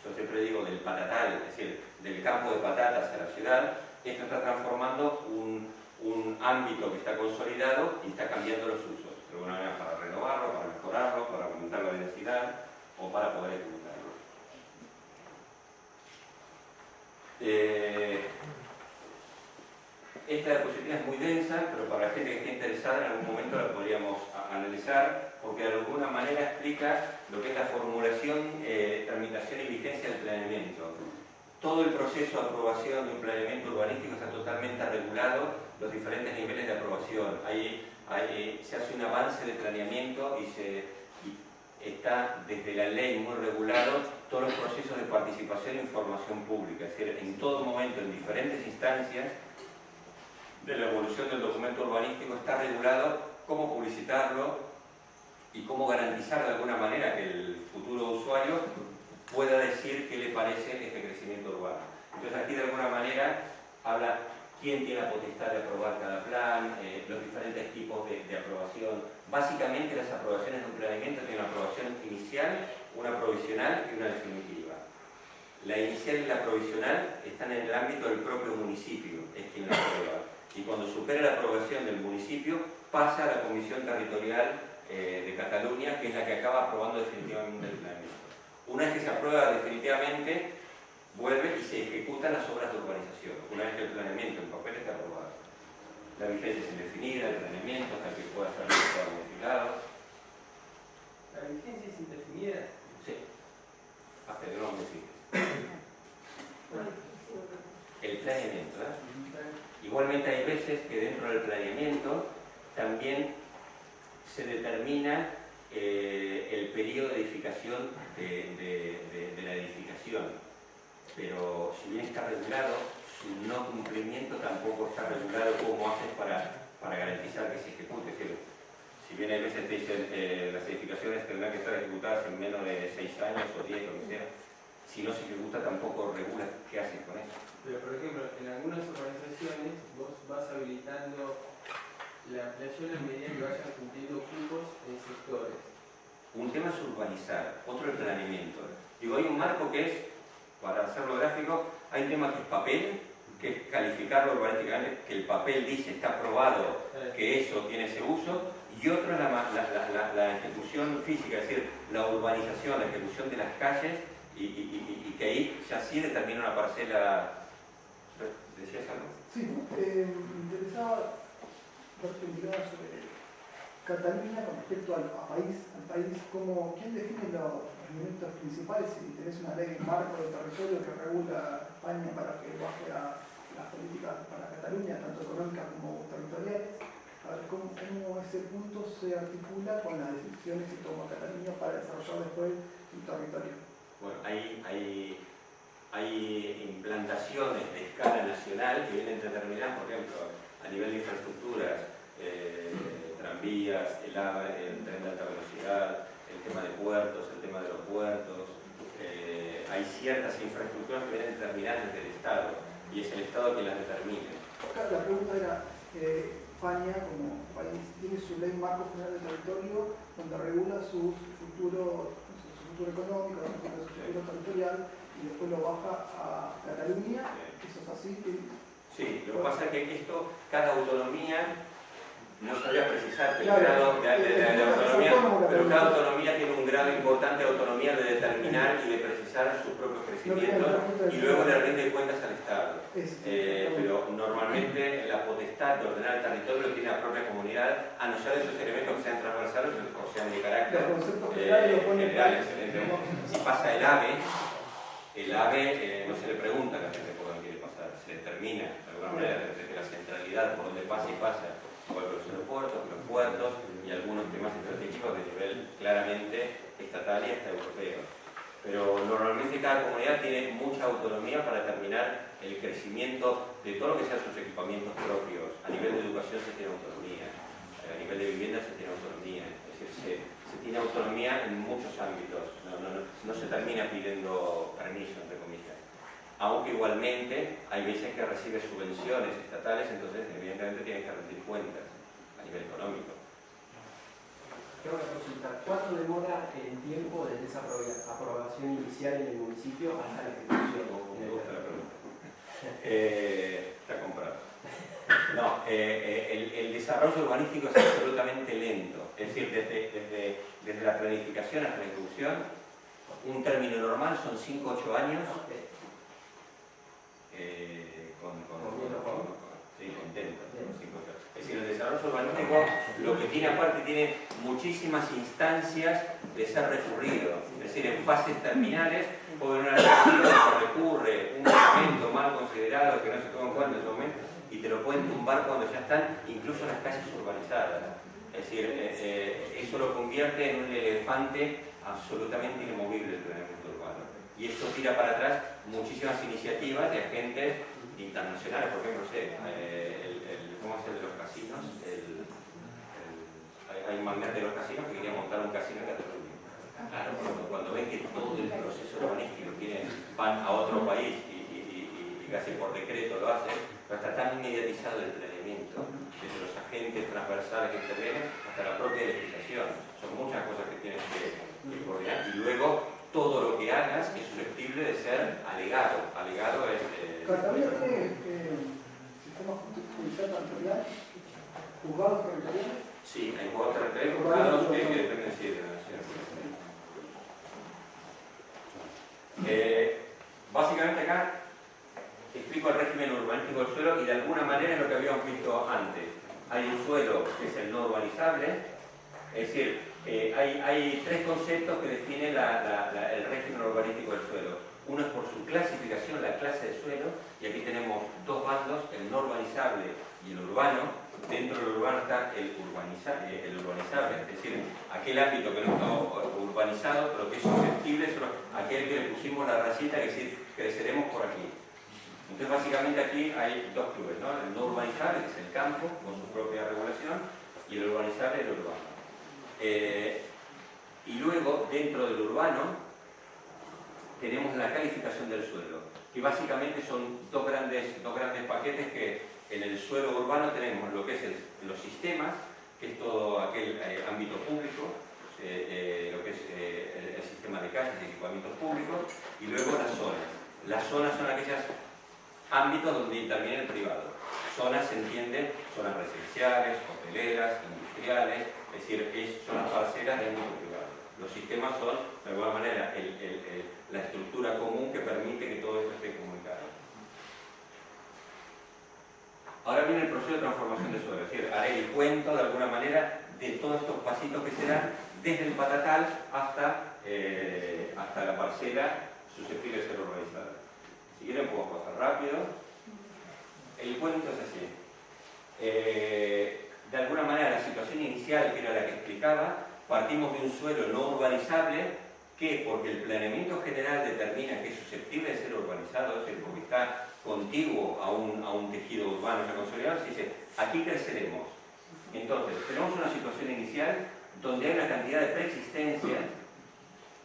yo siempre digo, del patatal, es decir, del campo de patatas a la ciudad, esto está transformando un ámbito que está consolidado y está cambiando los usos, de alguna manera para renovarlo, para mejorarlo, para aumentar la densidad o para poder ejecutarlo. Esta diapositiva es muy densa, pero para la gente que esté interesada en algún momento la podríamos analizar, porque de alguna manera explica lo que es la formulación, tramitación y vigencia del planeamiento. Todo el proceso de aprobación de un planeamiento urbanístico está totalmente regulado, los diferentes niveles de aprobación. Se hace un avance de planeamiento y está desde la ley muy regulado todos los procesos de participación e información pública, es decir, en todo momento, en diferentes instancias de la evolución del documento urbanístico está regulado cómo publicitarlo y cómo garantizar de alguna manera que el futuro usuario pueda decir qué le parece este crecimiento urbano. Entonces aquí de alguna manera habla quién tiene la potestad de aprobar cada plan, los diferentes tipos de aprobación. Básicamente las aprobaciones de un planeamiento tienen una aprobación inicial, una provisional y una definitiva. La inicial y la provisional están en el ámbito del propio municipio, es quien la aprueba. Y cuando supera la aprobación del municipio, pasa a la Comisión Territorial de Cataluña, que es la que acaba aprobando definitivamente el planeamiento. Una vez que se aprueba definitivamente, vuelve y se ejecutan las obras de urbanización, una vez que el planeamiento en papel está aprobado. La vigencia es indefinida, el planeamiento, hasta que pueda ser modificado. ¿La vigencia es indefinida? Sí, hasta que no lo modifiques. El planeamiento, ¿eh? Igualmente hay veces que dentro del planeamiento también se determina el periodo de edificación de la edificación, pero si bien está regulado, su no cumplimiento tampoco está regulado cómo haces para garantizar que se ejecute. Es decir, Si bien hay veces te dicen las edificaciones tendrán que estar ejecutadas en menos de 6 años o 10, lo que sea, si no se ejecuta tampoco regula qué haces con eso. Pero por ejemplo, en algunas urbanizaciones vos vas habilitando la ampliación a medida que vayan cumpliendo cupos en sectores. Un tema es urbanizar, otro el planeamiento. Digo, hay un marco que es, para hacerlo gráfico, hay un tema que es papel, que es calificarlo urbanísticamente, que el papel dice, está aprobado, que eso tiene ese uso, y otro es la ejecución física, es decir, la urbanización, la ejecución de las calles, y que ahí ya sí determina una parcela. ¿Decías algo? Sí, me interesaba darte una mirada sobre Cataluña con respecto al país, ¿quién define los elementos principales? Si tenés una ley marco de territorio que regula España para que baje a las políticas para Cataluña, tanto económicas como territoriales, a ver cómo ese punto se articula con las decisiones que toma Cataluña para desarrollar después su territorio. Bueno, hay implantaciones de escala nacional que vienen determinadas, por ejemplo, a nivel de infraestructuras, tranvías, el AVE, el tren de alta velocidad, el tema de puertos, el tema de aeropuertos. Hay ciertas infraestructuras que vienen determinadas desde el Estado y es el Estado quien las determina. La pregunta era, España como país tiene su ley marco general de territorio donde regula su futuro económico, su futuro territorial y después lo baja a Cataluña. ¿Eso es así? Sí, lo que pasa es que esto, cada autonomía, no sabría precisar el claro, grado de autonomía, pero cada autonomía tiene un grado importante de autonomía de determinar y de precisar sus propios crecimientos y luego le rinde cuentas al Estado. Pero normalmente la potestad de ordenar el territorio lo tiene la propia comunidad, a no ser de esos elementos que sean transversales o sean de carácter general. Si pasa el AVE no se le pregunta a la gente por dónde quiere pasar, se determina de alguna manera desde la centralidad por dónde pasa y pasa, por los aeropuertos, los puertos y algunos temas estratégicos de nivel claramente estatal y hasta europeo. Pero normalmente cada comunidad tiene mucha autonomía para determinar el crecimiento de todo lo que sean sus equipamientos propios. A nivel de educación se tiene autonomía, a nivel de vivienda se tiene autonomía, es decir, se tiene autonomía en muchos ámbitos, no se termina pidiendo permiso, entre comillas. Aunque igualmente hay veces que recibe subvenciones estatales, entonces evidentemente tienen que rendir cuentas a nivel económico. Tengo que consultar, ¿cuánto demora el tiempo desde esa aprobación inicial en el municipio hasta la ejecución? Me gusta la pregunta. Está comprado. No, el desarrollo urbanístico es absolutamente lento. Es decir, desde la planificación hasta la ejecución, un término normal son 5 o 8 años. Sí, contento. Es decir, el desarrollo urbanístico lo que tiene aparte tiene muchísimas instancias de ser recurrido. Es decir, en fases terminales puede haber una recursión que recurre un momento mal considerado que no se toma en cuenta en ese momento y te lo pueden tumbar cuando ya están incluso las calles urbanizadas. Es decir, eso lo convierte en un elefante absolutamente inamovible del planeamiento urbano. Y eso tira para atrás muchísimas iniciativas de agentes internacionales, por ejemplo, ¿cómo es el de los casinos? Hay un magnate de los casinos que quería montar un casino en Cataluña. Claro, cuando ven que todo el proceso urbanístico van a otro país y casi por decreto lo hacen, pero está tan mediatizado el planeamiento, desde los agentes transversales que intervienen hasta la propia legislación. Son muchas cosas que tienes que coordinar y luego todo lo que hagas es susceptible de ser alegado. Alegado es... ¿Cataluña tiene sistema judicial territorial? ¿Juzgados territoriales? Sí, hay juzgados territoriales, juzgados que dependen de la nación. Básicamente acá explico el régimen urbanístico del suelo y de alguna manera es lo que habíamos visto antes. Hay un suelo que es el no urbanizable, es decir, hay tres conceptos que definen el régimen urbanístico del suelo. Uno es por su clasificación, la clase de suelo, y aquí tenemos dos bandos, el no urbanizable y el urbano. Dentro del urbano está el urbanizable, es decir, aquel ámbito que no está urbanizado, pero que es susceptible, es aquel que le pusimos la rayita, que es decir, creceremos por aquí. Entonces básicamente aquí hay dos clubes, ¿no? El no urbanizable, que es el campo, con su propia regulación, y el urbanizable, el urbano. Y luego, dentro del urbano, tenemos la calificación del suelo, que básicamente son dos grandes paquetes que en el suelo urbano tenemos lo que es los sistemas, que es todo aquel ámbito público, lo que es el sistema de calles y equipamientos públicos, y luego las zonas. Las zonas son aquellos ámbitos donde interviene el privado. Zonas se entienden, zonas residenciales, hoteleras, industriales, es decir, son las parcelas del ámbito privado. Los sistemas son, de alguna manera, la estructura común que permite que todo esto esté comunicado. Ahora viene el proceso de transformación de suelo, es decir, haré el cuento de alguna manera de todos estos pasitos que se dan desde el patatal hasta la parcela susceptible de ser urbanizada. Si quieren puedo pasar rápido. El cuento es así. De alguna manera la situación inicial, que era la que explicaba, partimos de un suelo no urbanizable que, porque el planeamiento general determina que es susceptible de ser urbanizado, es decir, porque está contiguo a un tejido urbano ya consolidado, se dice, aquí creceremos. Entonces, tenemos una situación inicial donde hay una cantidad de preexistencias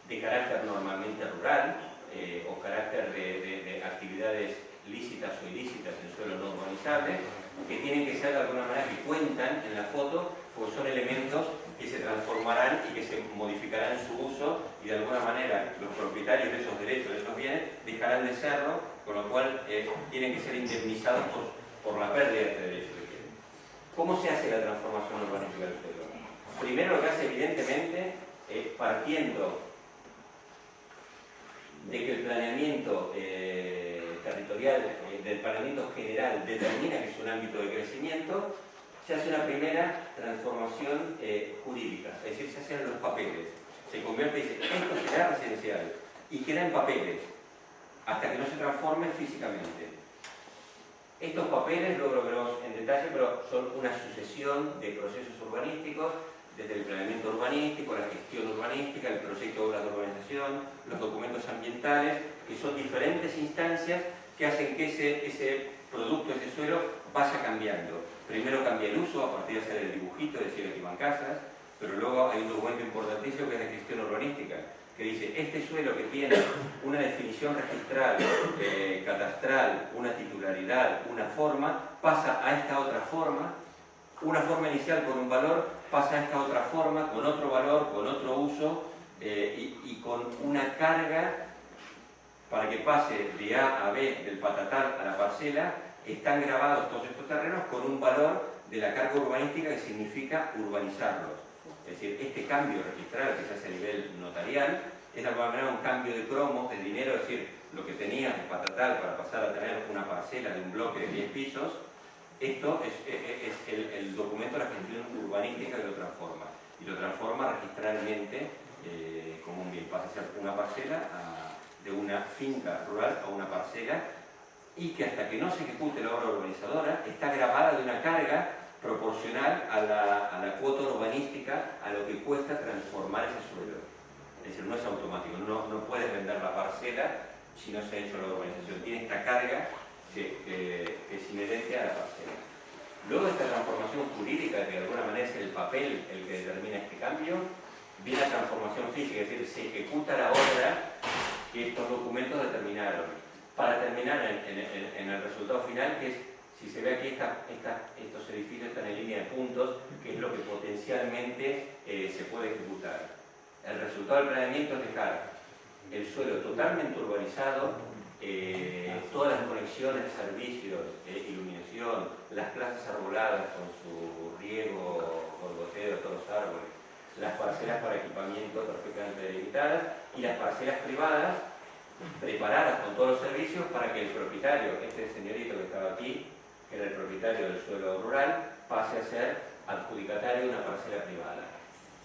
de carácter normalmente rural o carácter de actividades lícitas o ilícitas en suelo no urbanizable, que tienen que ser de alguna manera que cuentan en la foto, porque son elementos que se transformarán y que se modificarán su uso, y de alguna manera los propietarios de esos derechos, de esos bienes, dejarán de serlo, con lo cual tienen que ser indemnizados por la pérdida de este derecho que tienen. ¿Cómo se hace la transformación urbanística del suelo? Primero lo que hace evidentemente partiendo de que el planeamiento territorial, del planeamiento general determina que es un ámbito de crecimiento, se hace una primera transformación jurídica, es decir, se hacen los papeles. Se convierte y dice, esto será residencial, y queda en papeles, hasta que no se transforme físicamente. Estos papeles, luego lo veremos en detalle, pero son una sucesión de procesos urbanísticos, desde el planeamiento urbanístico, la gestión urbanística, el proyecto de obras de urbanización, los documentos ambientales, que son diferentes instancias que hacen que ese producto, ese suelo, vaya cambiando. Primero cambia el uso a partir de hacer el dibujito, es decir, aquí van casas, pero luego hay un documento importantísimo que es la gestión urbanística, que dice, este suelo que tiene una definición registral, catastral, una titularidad, una forma, pasa a esta otra forma, una forma inicial con un valor, pasa a esta otra forma, con otro valor, con otro uso, y con una carga para que pase de A a B, del patatal a la parcela. Están grabados todos estos terrenos con un valor de la carga urbanística que significa urbanizarlos. Es decir, este cambio registral que se hace a nivel notarial es de alguna manera un cambio de cromos, de dinero, es decir, lo que tenías de patatal para pasar a tener una parcela de un bloque de 10 pisos, esto es el documento de la gestión urbanística que lo transforma. Y lo transforma registralmente como un bien. Pasa a ser una parcela de una finca rural a una parcela, y que hasta que no se ejecute la obra urbanizadora está grabada de una carga proporcional a la cuota urbanística, a lo que cuesta transformar ese suelo. Es decir, no es automático, no puedes vender la parcela si no se ha hecho la urbanización. Tiene esta carga que es inherente a la parcela. Luego de esta transformación jurídica, que de alguna manera es el papel el que determina este cambio, viene la transformación física, es decir, se ejecuta la obra que estos documentos determinaron, para terminar en el resultado final, que es, si se ve aquí, estos edificios están en línea de puntos, que es lo que potencialmente se puede ejecutar. El resultado del planeamiento es dejar el suelo totalmente urbanizado, todas las conexiones, servicios, iluminación, las plazas arboladas con su riego, con goteo, todos los árboles, las parcelas para equipamiento perfectamente delimitadas y las parcelas privadas preparadas con todos los servicios para que el propietario, este señorito que estaba aquí, que era el propietario del suelo rural, pase a ser adjudicatario de una parcela privada.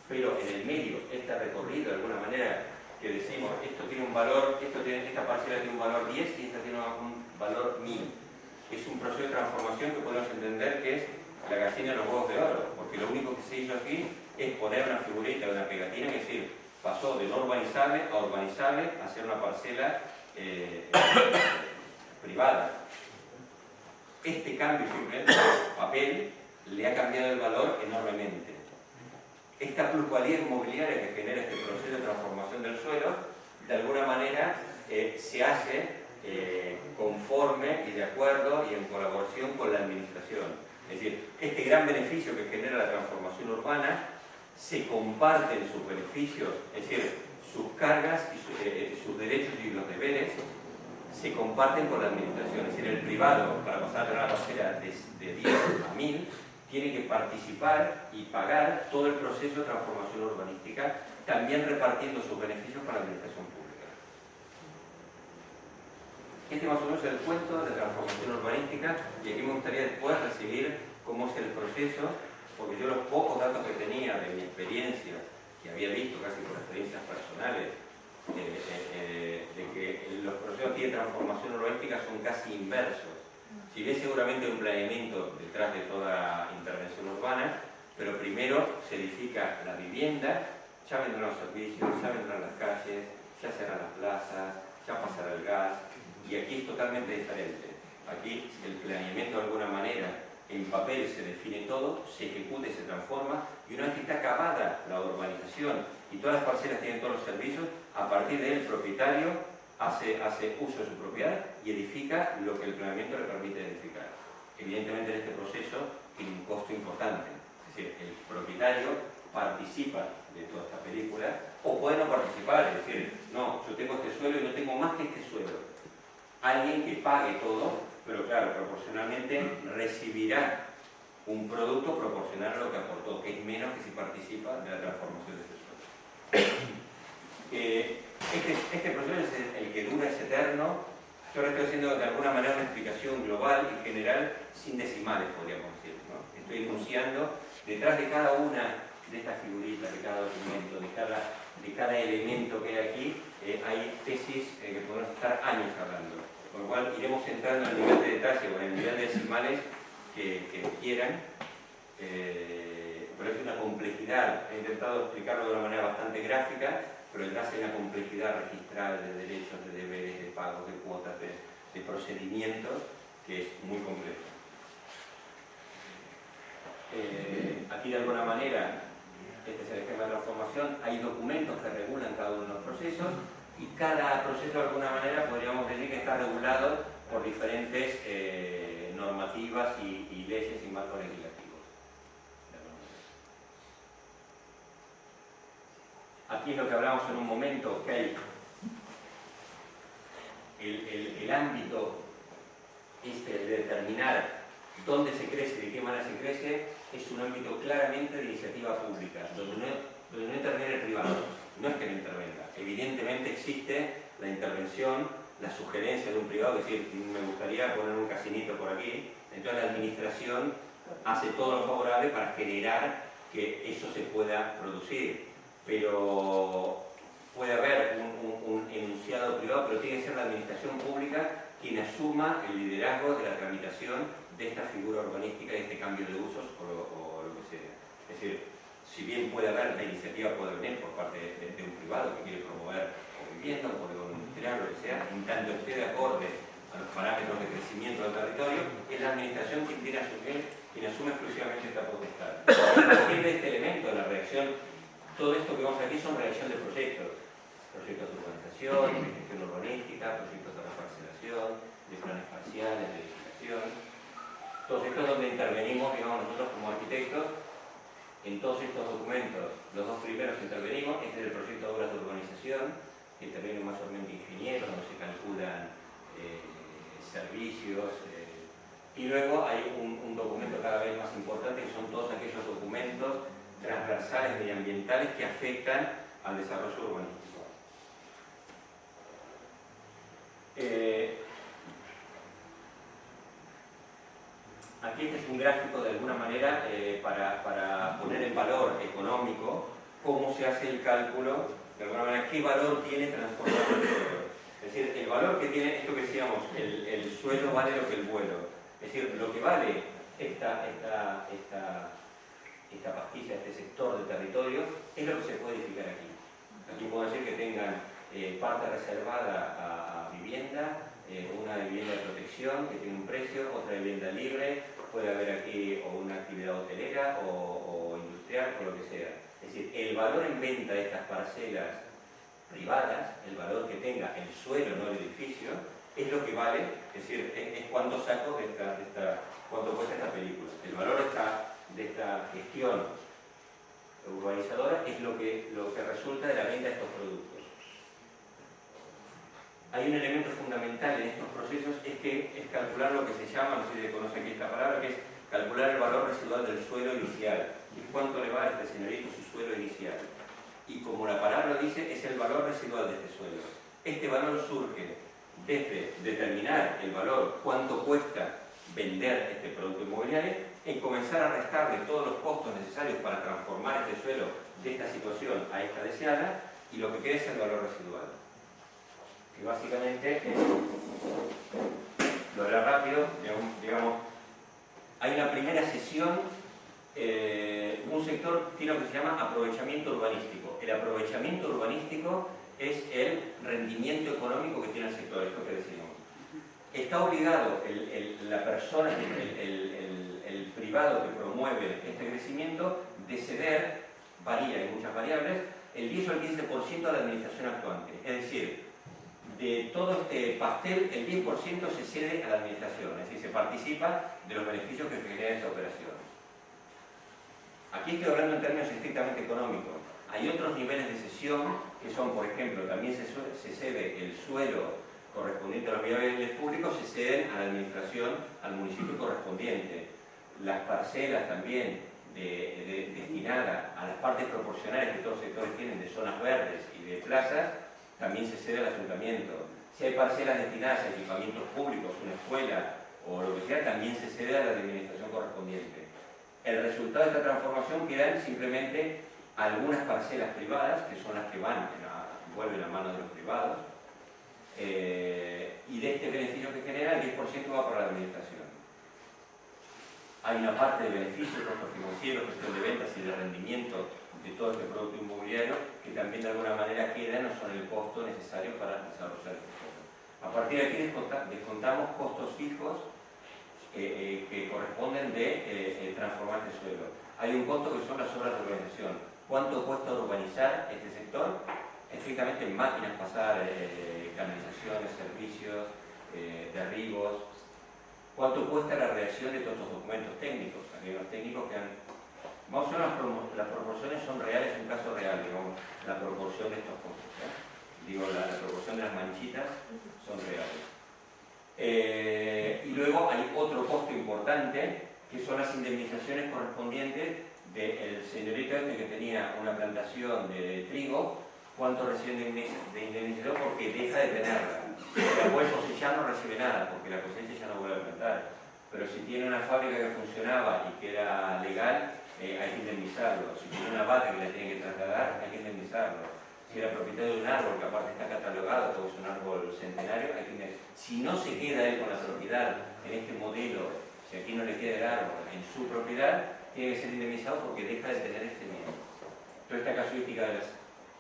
Pero en el medio, este recorrido, de alguna manera, que decimos, esto tiene un valor, esta parcela tiene un valor 10 y esta tiene un valor 1000. Es un proceso de transformación que podemos entender que es la gallina de los huevos de oro, porque lo único que se hizo aquí es poner una figurita, una pegatina, es decir, pasó de no urbanizable a urbanizable a ser una parcela privada. Este cambio simplemente de papel le ha cambiado el valor enormemente. esta plusvalía inmobiliaria que genera este proceso de transformación del suelo, de alguna manera se hace conforme y de acuerdo y en colaboración con la administración. Es decir, este gran beneficio que genera la transformación urbana se comparten sus beneficios, es decir, sus cargas y sus derechos y los deberes se comparten con la administración. Es decir, el privado, para pasar a tener una parcela de 10 a 1000, tiene que participar y pagar todo el proceso de transformación urbanística, también repartiendo sus beneficios con la administración pública. Este más o menos es el cuento de transformación urbanística, y aquí me gustaría después recibir cómo es el proceso, porque yo los pocos datos que tenía de mi experiencia, que había visto casi por experiencias personales, de que los procesos de transformación urbanística son casi inversos. Si bien seguramente hay un planeamiento detrás de toda intervención urbana, pero primero se edifica la vivienda, ya vendrán los servicios, ya vendrán las calles, ya serán las plazas, ya pasará el gas, y aquí es totalmente diferente. Aquí el planeamiento de alguna manera en papel se define todo, se ejecuta y se transforma, y una vez que está acabada la urbanización y todas las parcelas tienen todos los servicios, a partir de ahí el propietario hace uso de su propiedad y edifica lo que el planeamiento le permite edificar. Evidentemente en este proceso tiene un costo importante, es decir, el propietario participa de toda esta película o puede no participar, es decir, no, yo tengo este suelo y no tengo más que este suelo. Alguien que pague todo, pero claro, proporcionalmente recibirá un producto proporcional a lo que aportó, que es menos que si participa de la transformación de este suelo. Este proceso es el que dura, es eterno. Yo ahora estoy haciendo de alguna manera una explicación global y general sin decimales, podríamos decir, ¿no? Estoy enunciando detrás de cada una de estas figuritas, de cada documento, de cada elemento que hay aquí, hay tesis que podemos estar años hablando. Con lo cual iremos entrando en el nivel de detalle o en el nivel de decimales que quieran, pero es una complejidad. He intentado explicarlo de una manera bastante gráfica, pero detrás hay una complejidad registral de derechos, de deberes, de pagos, de cuotas, de procedimientos, que es muy complejo. Aquí de alguna manera, este es el esquema de transformación, hay documentos que regulan cada uno de los procesos, y cada proceso de alguna manera podríamos decir que está regulado por diferentes normativas y leyes y marcos legislativos. Aquí es lo que hablamos en un momento, que hay el ámbito de determinar dónde se crece, de qué manera se crece, es un ámbito claramente de iniciativa pública, donde no interviene el privado. No es que no intervenga, evidentemente existe la intervención, la sugerencia de un privado, es decir, me gustaría poner un casinito por aquí, entonces la administración hace todo lo favorable para generar que eso se pueda producir, pero puede haber un enunciado privado, pero tiene que ser la administración pública quien asuma el liderazgo de la tramitación de esta figura urbanística, de este cambio de usos o lo que sea. Es decir, si bien puede haber, la iniciativa puede venir por parte de un privado que quiere promover o vivienda o polígono industrial o lo que sea, en tanto esté de acorde a los parámetros de crecimiento del territorio, es la administración quien asume exclusivamente esta potestad. A partir de este elemento, de la reacción, todo esto que vemos aquí son reacción de proyectos de urbanización, de gestión urbanística, proyectos de reparcelación, de planes parciales, de edificación. Todos estos donde intervenimos, digamos, nosotros como arquitectos. En todos estos documentos, los dos primeros intervenimos, este es el proyecto de obras de urbanización, que interviene mayormente ingenieros, donde se calculan servicios, y luego hay un documento cada vez más importante, que son todos aquellos documentos transversales medioambientales que afectan al desarrollo urbanístico. Aquí este es un gráfico de alguna manera para poner en valor económico cómo se hace el cálculo, de alguna manera qué valor tiene transformar el suelo. Es decir, el valor que tiene, esto que decíamos, el suelo vale lo que el vuelo. Es decir, lo que vale esta pastilla, este sector de territorio, es lo que se puede edificar aquí. Aquí puedo decir que tengan parte reservada a vivienda, una vivienda de protección que tiene un precio, otra vivienda libre, puede haber aquí o una actividad hotelera o industrial o lo que sea. Es decir, el valor en venta de estas parcelas privadas, el valor que tenga el suelo, no el edificio, es lo que vale, es decir, es cuánto saco cuánto cuesta esta película. El valor de esta gestión urbanizadora es lo que resulta de la venta de estos productos. Hay un elemento fundamental en estos procesos, es calcular lo que se llama, no sé si se conoce aquí esta palabra, que es calcular el valor residual del suelo inicial. ¿Y cuánto le va a este señorito su suelo inicial? Y como la palabra dice, es el valor residual de este suelo. Este valor surge desde determinar el valor, cuánto cuesta vender este producto inmobiliario, en comenzar a restarle todos los costos necesarios para transformar este suelo de esta situación a esta deseada, y lo que queda es el valor residual. Que básicamente lo haré rápido, digamos, hay una primera sesión, un sector tiene lo que se llama aprovechamiento urbanístico. El aprovechamiento urbanístico es el rendimiento económico que tiene el sector, esto que decimos. Está obligado la persona, el privado que promueve este crecimiento, de ceder, varía en muchas variables, el 10 o el 15% a la administración actuante. Es decir, de todo este pastel, el 10% se cede a la administración, es decir, se participa de los beneficios que genera esta operación. Aquí estoy hablando en términos estrictamente económicos. Hay otros niveles de cesión que son, por ejemplo, también se cede el suelo correspondiente a los bienes públicos, se ceden a la administración, al municipio correspondiente. Las parcelas también destinadas a las partes proporcionales que todos los sectores tienen de zonas verdes y de plazas, también se cede al ayuntamiento. Si hay parcelas destinadas a equipamientos públicos, una escuela o lo que sea, también se cede a la administración correspondiente. El resultado de esta transformación quedan simplemente algunas parcelas privadas, que son las que vuelven a manos de los privados, y de este beneficio que genera, el 10% va para la administración. Hay una parte de beneficios, costos financieros, gestión de ventas y de rendimiento de todo este producto inmobiliario, que también de alguna manera quedan o son el costo necesario para desarrollar este producto. A partir de aquí descontamos costos fijos que corresponden de transformar este suelo. Hay un costo que son las obras de urbanización. ¿Cuánto cuesta urbanizar este sector? Estrictamente en máquinas, pasar canalizaciones, servicios, derribos. ¿Cuánto cuesta la redacción de todos estos documentos técnicos? Aquellos técnicos que han... Vamos a ver, las proporciones son reales, un caso real, digamos, la proporción de estos costos. Digo, la proporción de las manchitas son reales. Y luego hay otro costo importante, que son las indemnizaciones correspondientes del señorito este que tenía una plantación de trigo. ¿Cuánto recibe de indemnización? Porque deja de tenerla. La puede cosechar, no recibe nada, porque la cosecha ya no vuelve a plantar. Pero si tiene una fábrica que funcionaba y que era legal, hay que indemnizarlo. Si tiene una vaca que la tiene que trasladar, hay que indemnizarlo. Si era propietario de un árbol que aparte está catalogado, porque es un árbol centenario, hay que indemnizarlo. Si no se queda él con la propiedad en este modelo, si aquí no le queda el árbol en su propiedad, tiene que ser indemnizado porque deja de tener este bien. Toda esta casuística de las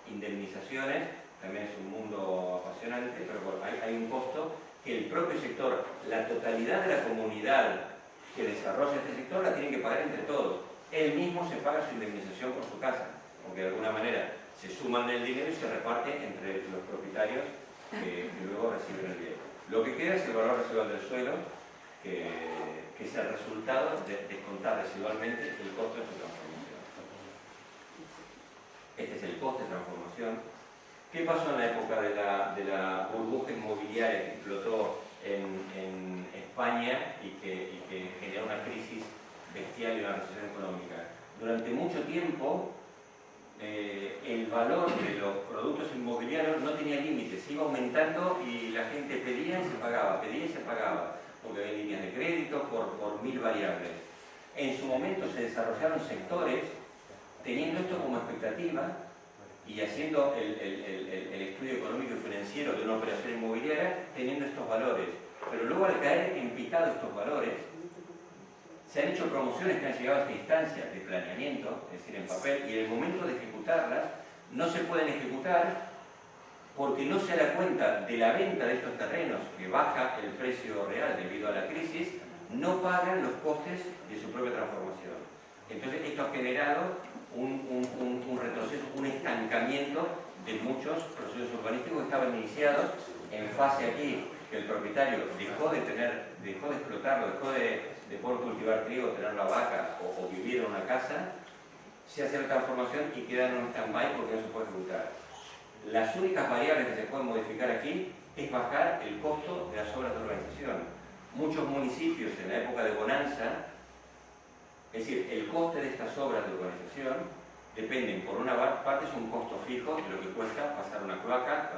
indemnizaciones también es un mundo apasionante, pero bueno, hay un costo que el propio sector, la totalidad de la comunidad que desarrolla este sector la tienen que pagar entre todos. Él mismo se paga su indemnización por su casa, porque de alguna manera se suman el dinero y se reparte entre los propietarios que luego reciben el bien. Lo que queda es el valor residual del suelo, que es el resultado de descontar residualmente el costo de su transformación. Este es el coste de transformación. ¿Qué pasó en la época de la burbuja inmobiliaria que explotó en España y que generó una crisis bestial y una recesión económica? Durante mucho tiempo el valor de los productos inmobiliarios no tenía límites, iba aumentando y la gente pedía y se pagaba, porque había líneas de crédito por 1000 variables. En su momento se desarrollaron sectores teniendo esto como expectativa y haciendo el estudio económico y financiero de una operación inmobiliaria teniendo estos valores. Pero luego, al caer en picado estos valores, se han hecho promociones que han llegado a esta instancia de planeamiento, es decir, en papel, y en el momento de ejecutarlas no se pueden ejecutar porque no se da cuenta de la venta de estos terrenos, que baja el precio real debido a la crisis, no pagan los costes de su propia transformación. Entonces esto ha generado un retroceso, un estancamiento de muchos procesos urbanísticos que estaban iniciados en fase aquí, que el propietario dejó de explotarlo, dejó de poder cultivar trigo, tener la vaca o vivir en una casa, se hace la transformación y queda en un stand-by porque no se puede ejecutar. Las únicas variables que se pueden modificar aquí es bajar el costo de las obras de urbanización. Muchos municipios en la época de bonanza, es decir, el coste de estas obras de urbanización dependen, por una parte es un costo fijo de lo que cuesta pasar una cloaca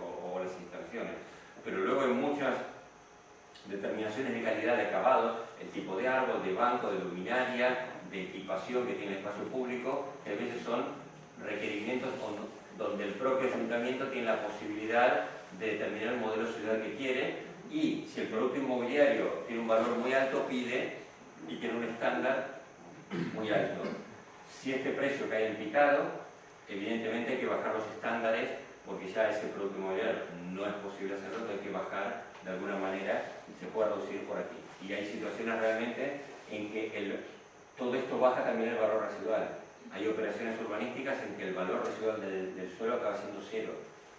o las instalaciones, pero luego hay muchas determinaciones de calidad de acabado, el tipo de árbol, de banco, de luminaria, de equipación que tiene el espacio público, que a veces son requerimientos donde el propio ayuntamiento tiene la posibilidad de determinar el modelo de ciudad que quiere, y si el producto inmobiliario tiene un valor muy alto, pide y tiene un estándar muy alto. Si este precio cae en picado, evidentemente hay que bajar los estándares, porque ya ese producto inmobiliario no es posible hacerlo, hay que bajar de alguna manera y se puede reducir por aquí. Y hay situaciones realmente en que todo esto baja también el valor residual. Hay operaciones urbanísticas en que el valor residual del suelo acaba siendo cero,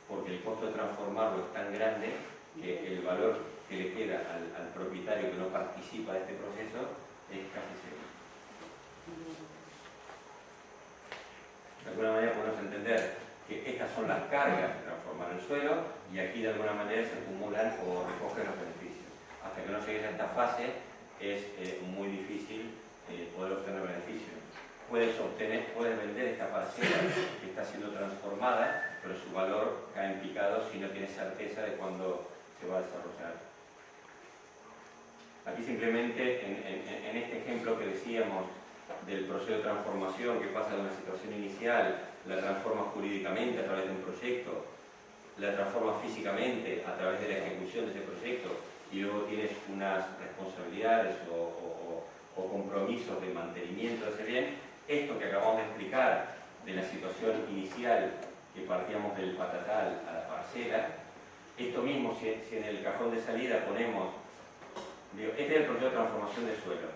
porque el costo de transformarlo es tan grande que el valor que le queda al propietario que no participa de este proceso es casi cero. De alguna manera podemos entender que estas son las cargas de transformar el suelo y aquí de alguna manera se acumulan o recogen los beneficios. Hasta que no llegues a esta fase es muy difícil poder obtener beneficios. Puedes vender esta parcela que está siendo transformada, pero su valor cae en picado si no tienes certeza de cuándo se va a desarrollar. Aquí simplemente en este ejemplo que decíamos del proceso de transformación que pasa de una situación inicial, la transforma jurídicamente a través de un proyecto, la transforma físicamente a través de la ejecución de ese proyecto y luego tienes unas responsabilidades o compromisos de mantenimiento de ese bien. Esto que acabamos de explicar de la situación inicial que partíamos del patatal a la parcela, esto mismo si en el cajón de salida ponemos, este es el proceso de transformación de suelo,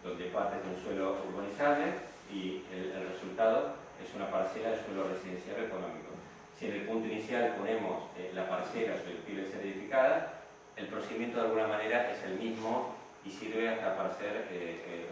donde partes de un suelo urbanizable y el resultado es una parcela de suelo residencial económico. Si en el punto inicial ponemos la parcela susceptible de ser edificada, el procedimiento de alguna manera es el mismo y sirve hasta para hacer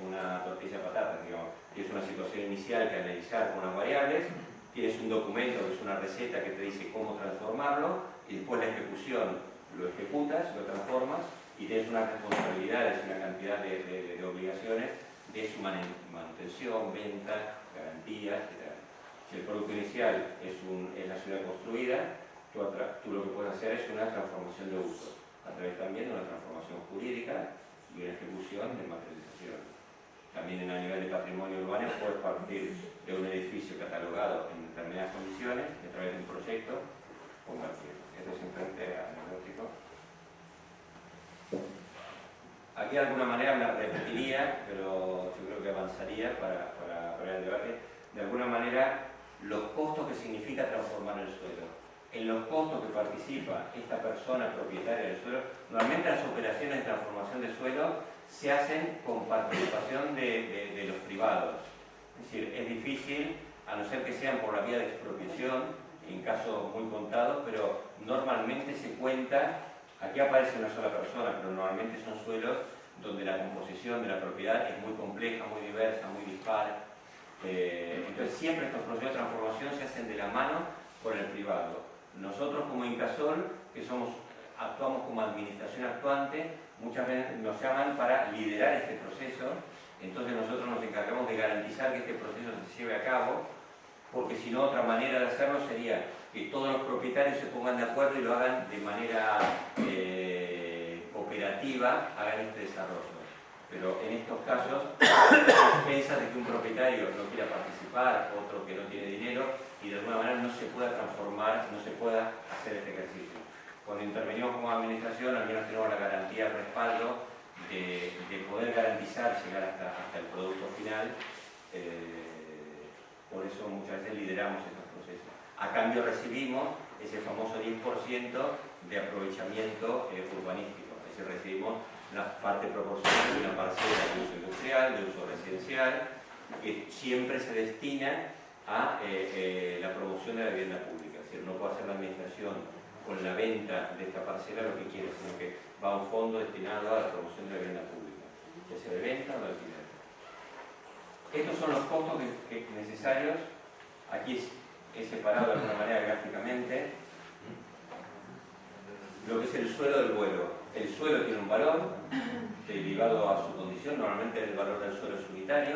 una tortilla de patatas, digamos. Tienes una situación inicial que analizar con unas variables, tienes un documento que es una receta que te dice cómo transformarlo y después la ejecución lo ejecutas, lo transformas y tienes unas responsabilidades, una cantidad de obligaciones de su manutención, venta, garantías, etc. Si el producto inicial es la ciudad construida, tú lo que puedes hacer es una transformación de uso, a través también de una transformación jurídica y una ejecución de materialización. También a nivel de patrimonio urbano puedes partir de un edificio catalogado en determinadas condiciones y a través de un proyecto convertirlo. Esto es simplemente anecdótico. Aquí de alguna manera me repetiría, pero yo creo que avanzaría para el debate. De alguna manera, los costos que significa transformar el suelo. En los costos que participa esta persona propietaria del suelo, normalmente las operaciones de transformación de suelo se hacen con participación de los privados. Es decir, es difícil, a no ser que sean por la vía de expropiación, en casos muy contados, pero normalmente se cuenta, aquí aparece una sola persona, pero normalmente son suelos donde la composición de la propiedad es muy compleja, muy diversa, muy dispar. Entonces siempre estos procesos de transformación se hacen de la mano por el privado. Nosotros como Incasol, que actuamos como administración actuante, muchas veces nos llaman para liderar este proceso, entonces nosotros nos encargamos de garantizar que este proceso se lleve a cabo, porque si no, otra manera de hacerlo sería que todos los propietarios se pongan de acuerdo y lo hagan de manera cooperativa, hagan este desarrollo. Pero en estos casos, piensas de que un propietario no quiera participar, otro que no tiene dinero, y de alguna manera no se pueda transformar, no se pueda hacer este ejercicio. Cuando intervenimos como administración, al menos tenemos la garantía, el respaldo de poder garantizar llegar hasta el producto final. Por eso muchas veces lideramos estos procesos. A cambio recibimos ese famoso 10% de aprovechamiento urbanístico. Es decir, recibimos la parte proporcional de una parcela de uso industrial, de uso residencial, que siempre se destina a la promoción de la vivienda pública. Es decir, no puede hacer la administración con la venta de esta parcela lo que quiere, sino que va a un fondo destinado a la promoción de la vivienda pública, ya sea de venta o de alquiler. Estos son los costos necesarios. Aquí he separado de alguna manera gráficamente lo que es el suelo del vuelo. El suelo tiene un valor derivado a su condición, normalmente el valor del suelo es unitario,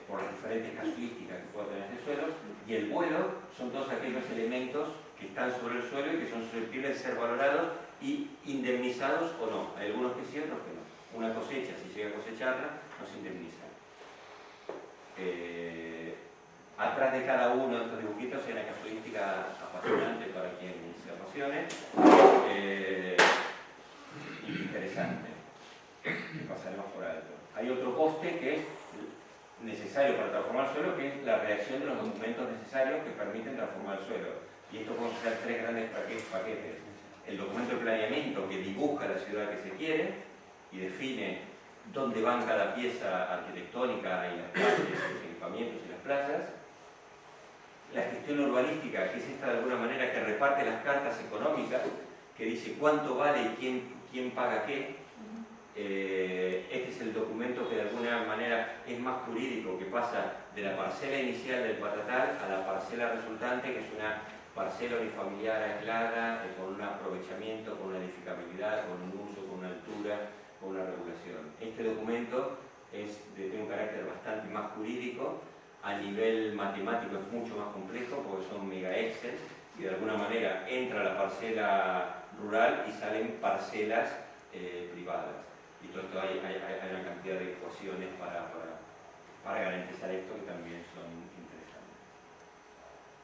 por las diferentes casuísticas que puede tener ese suelo, y el vuelo son todos aquellos elementos que están sobre el suelo y que son susceptibles de ser valorados y indemnizados o no. Hay algunos que sí, otros que no. Una cosecha, si llega a cosecharla, no se indemniza. Atrás de cada uno de estos dibujitos hay una casuística apasionante para quien se apasione y interesante, que pasaremos por alto. Hay otro coste que es necesario para transformar el suelo, que es la redacción de los documentos necesarios que permiten transformar el suelo. Y esto puede ser tres grandes paquetes. El documento de planeamiento, que dibuja la ciudad que se quiere y define dónde van cada pieza arquitectónica y las calles, los equipamientos y las plazas. La gestión urbanística, que es esta de alguna manera que reparte las cartas económicas, que dice cuánto vale y quién paga qué. Este es el documento que de alguna manera es más jurídico, que pasa de la parcela inicial del patatal a la parcela resultante, que es una parcela unifamiliar aislada, con un aprovechamiento, con una edificabilidad, con un uso, con una altura, con una regulación. Este documento tiene un carácter bastante más jurídico. A nivel matemático es mucho más complejo porque son mega excel y de alguna manera entra la parcela rural y salen parcelas privadas. Y todo esto hay una cantidad de ecuaciones para garantizar esto que también son interesantes.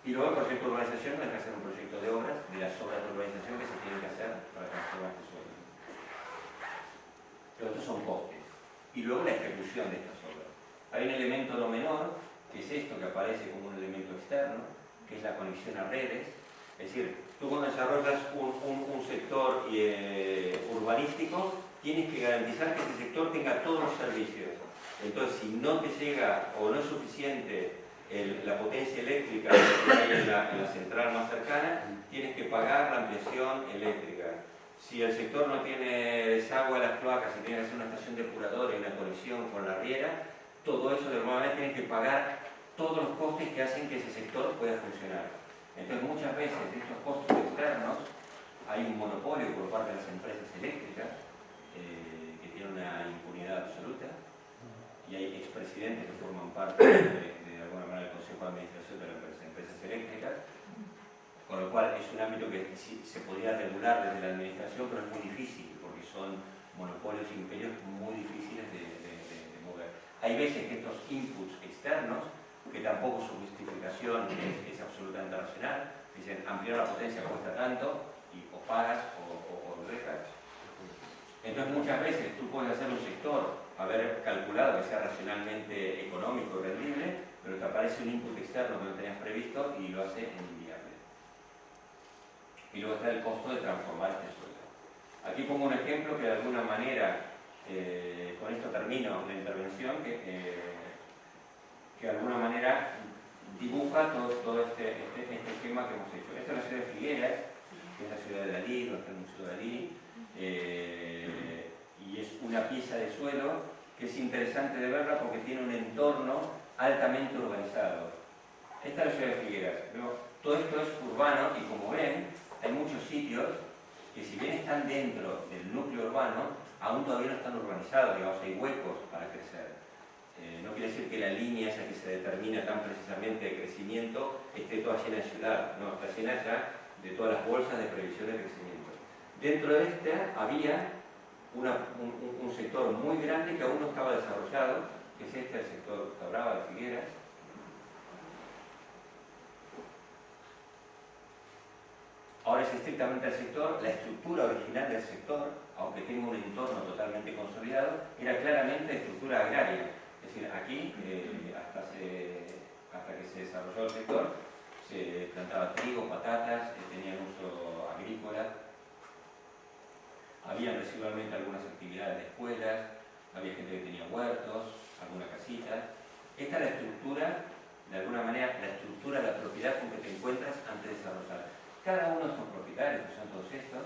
Y luego el proyecto de urbanización hay que hacer un proyecto de obras, de las obras de urbanización que se tienen que hacer para transformar este suelo. Pero estos son costes. Y luego la ejecución de estas obras. Hay un elemento no menor, que es esto que aparece como un elemento externo, que es la conexión a redes. Es decir, tú cuando desarrollas un sector urbanístico, tienes que garantizar que este sector tenga todos los servicios. Entonces, si no te llega o no es suficiente la potencia eléctrica que hay en la central más cercana, tienes que pagar la ampliación eléctrica. Si el sector no tiene desagüe a las cloacas y tiene que hacer una estación depuradora y una conexión con la riera, todo eso de alguna manera tienes que pagar todos los costes que hacen que ese sector pueda funcionar. Entonces muchas veces de estos costos externos hay un monopolio por parte de las empresas eléctricas que tienen una impunidad absoluta y hay expresidentes que forman parte de alguna manera del Consejo de Administración de las empresas eléctricas, con lo cual es un ámbito que sí se podría regular desde la administración, pero es muy difícil porque son monopolios y imperios muy difíciles de mover. Hay veces que estos inputs externos, que tampoco su justificación es absolutamente racional, dicen ampliar la potencia cuesta tanto y o pagas o lo dejas. Entonces muchas veces tú puedes hacer un sector, haber calculado que sea racionalmente económico y rendible, pero te aparece un input externo que no tenías previsto y lo hace inviable. Y luego está el costo de transformar este suelo. Aquí pongo un ejemplo que de alguna manera, con esto termino la intervención, que de alguna manera dibuja todo este esquema que hemos hecho. Esta es la ciudad de Figueras, que es la ciudad de Dalí, donde está el Museo de Dalí, y es una pieza de suelo que es interesante de verla porque tiene un entorno altamente urbanizado. Esta es la ciudad de Figueras, pero todo esto es urbano y como ven, hay muchos sitios que si bien están dentro del núcleo urbano, aún todavía no están urbanizados, digamos, hay huecos para crecer. No quiere decir que la línea esa que se determina tan precisamente de crecimiento esté toda llena de ciudad, no, está llena ya de todas las bolsas de previsión de crecimiento. Dentro de esta había un sector muy grande que aún no estaba desarrollado, que es el sector Costa Brava de Figueras. Ahora es estrictamente el sector, la estructura original del sector, aunque tenga un entorno totalmente consolidado, era claramente estructura agraria. Es decir, aquí, hasta que se desarrolló el sector, se plantaba trigo, patatas, tenían uso agrícola, había residualmente algunas actividades de escuelas, había gente que tenía huertos, alguna casita. Esta es la estructura, de alguna manera, la estructura de la propiedad con que te encuentras antes de desarrollar. Cada uno de estos propietarios, que son todos estos,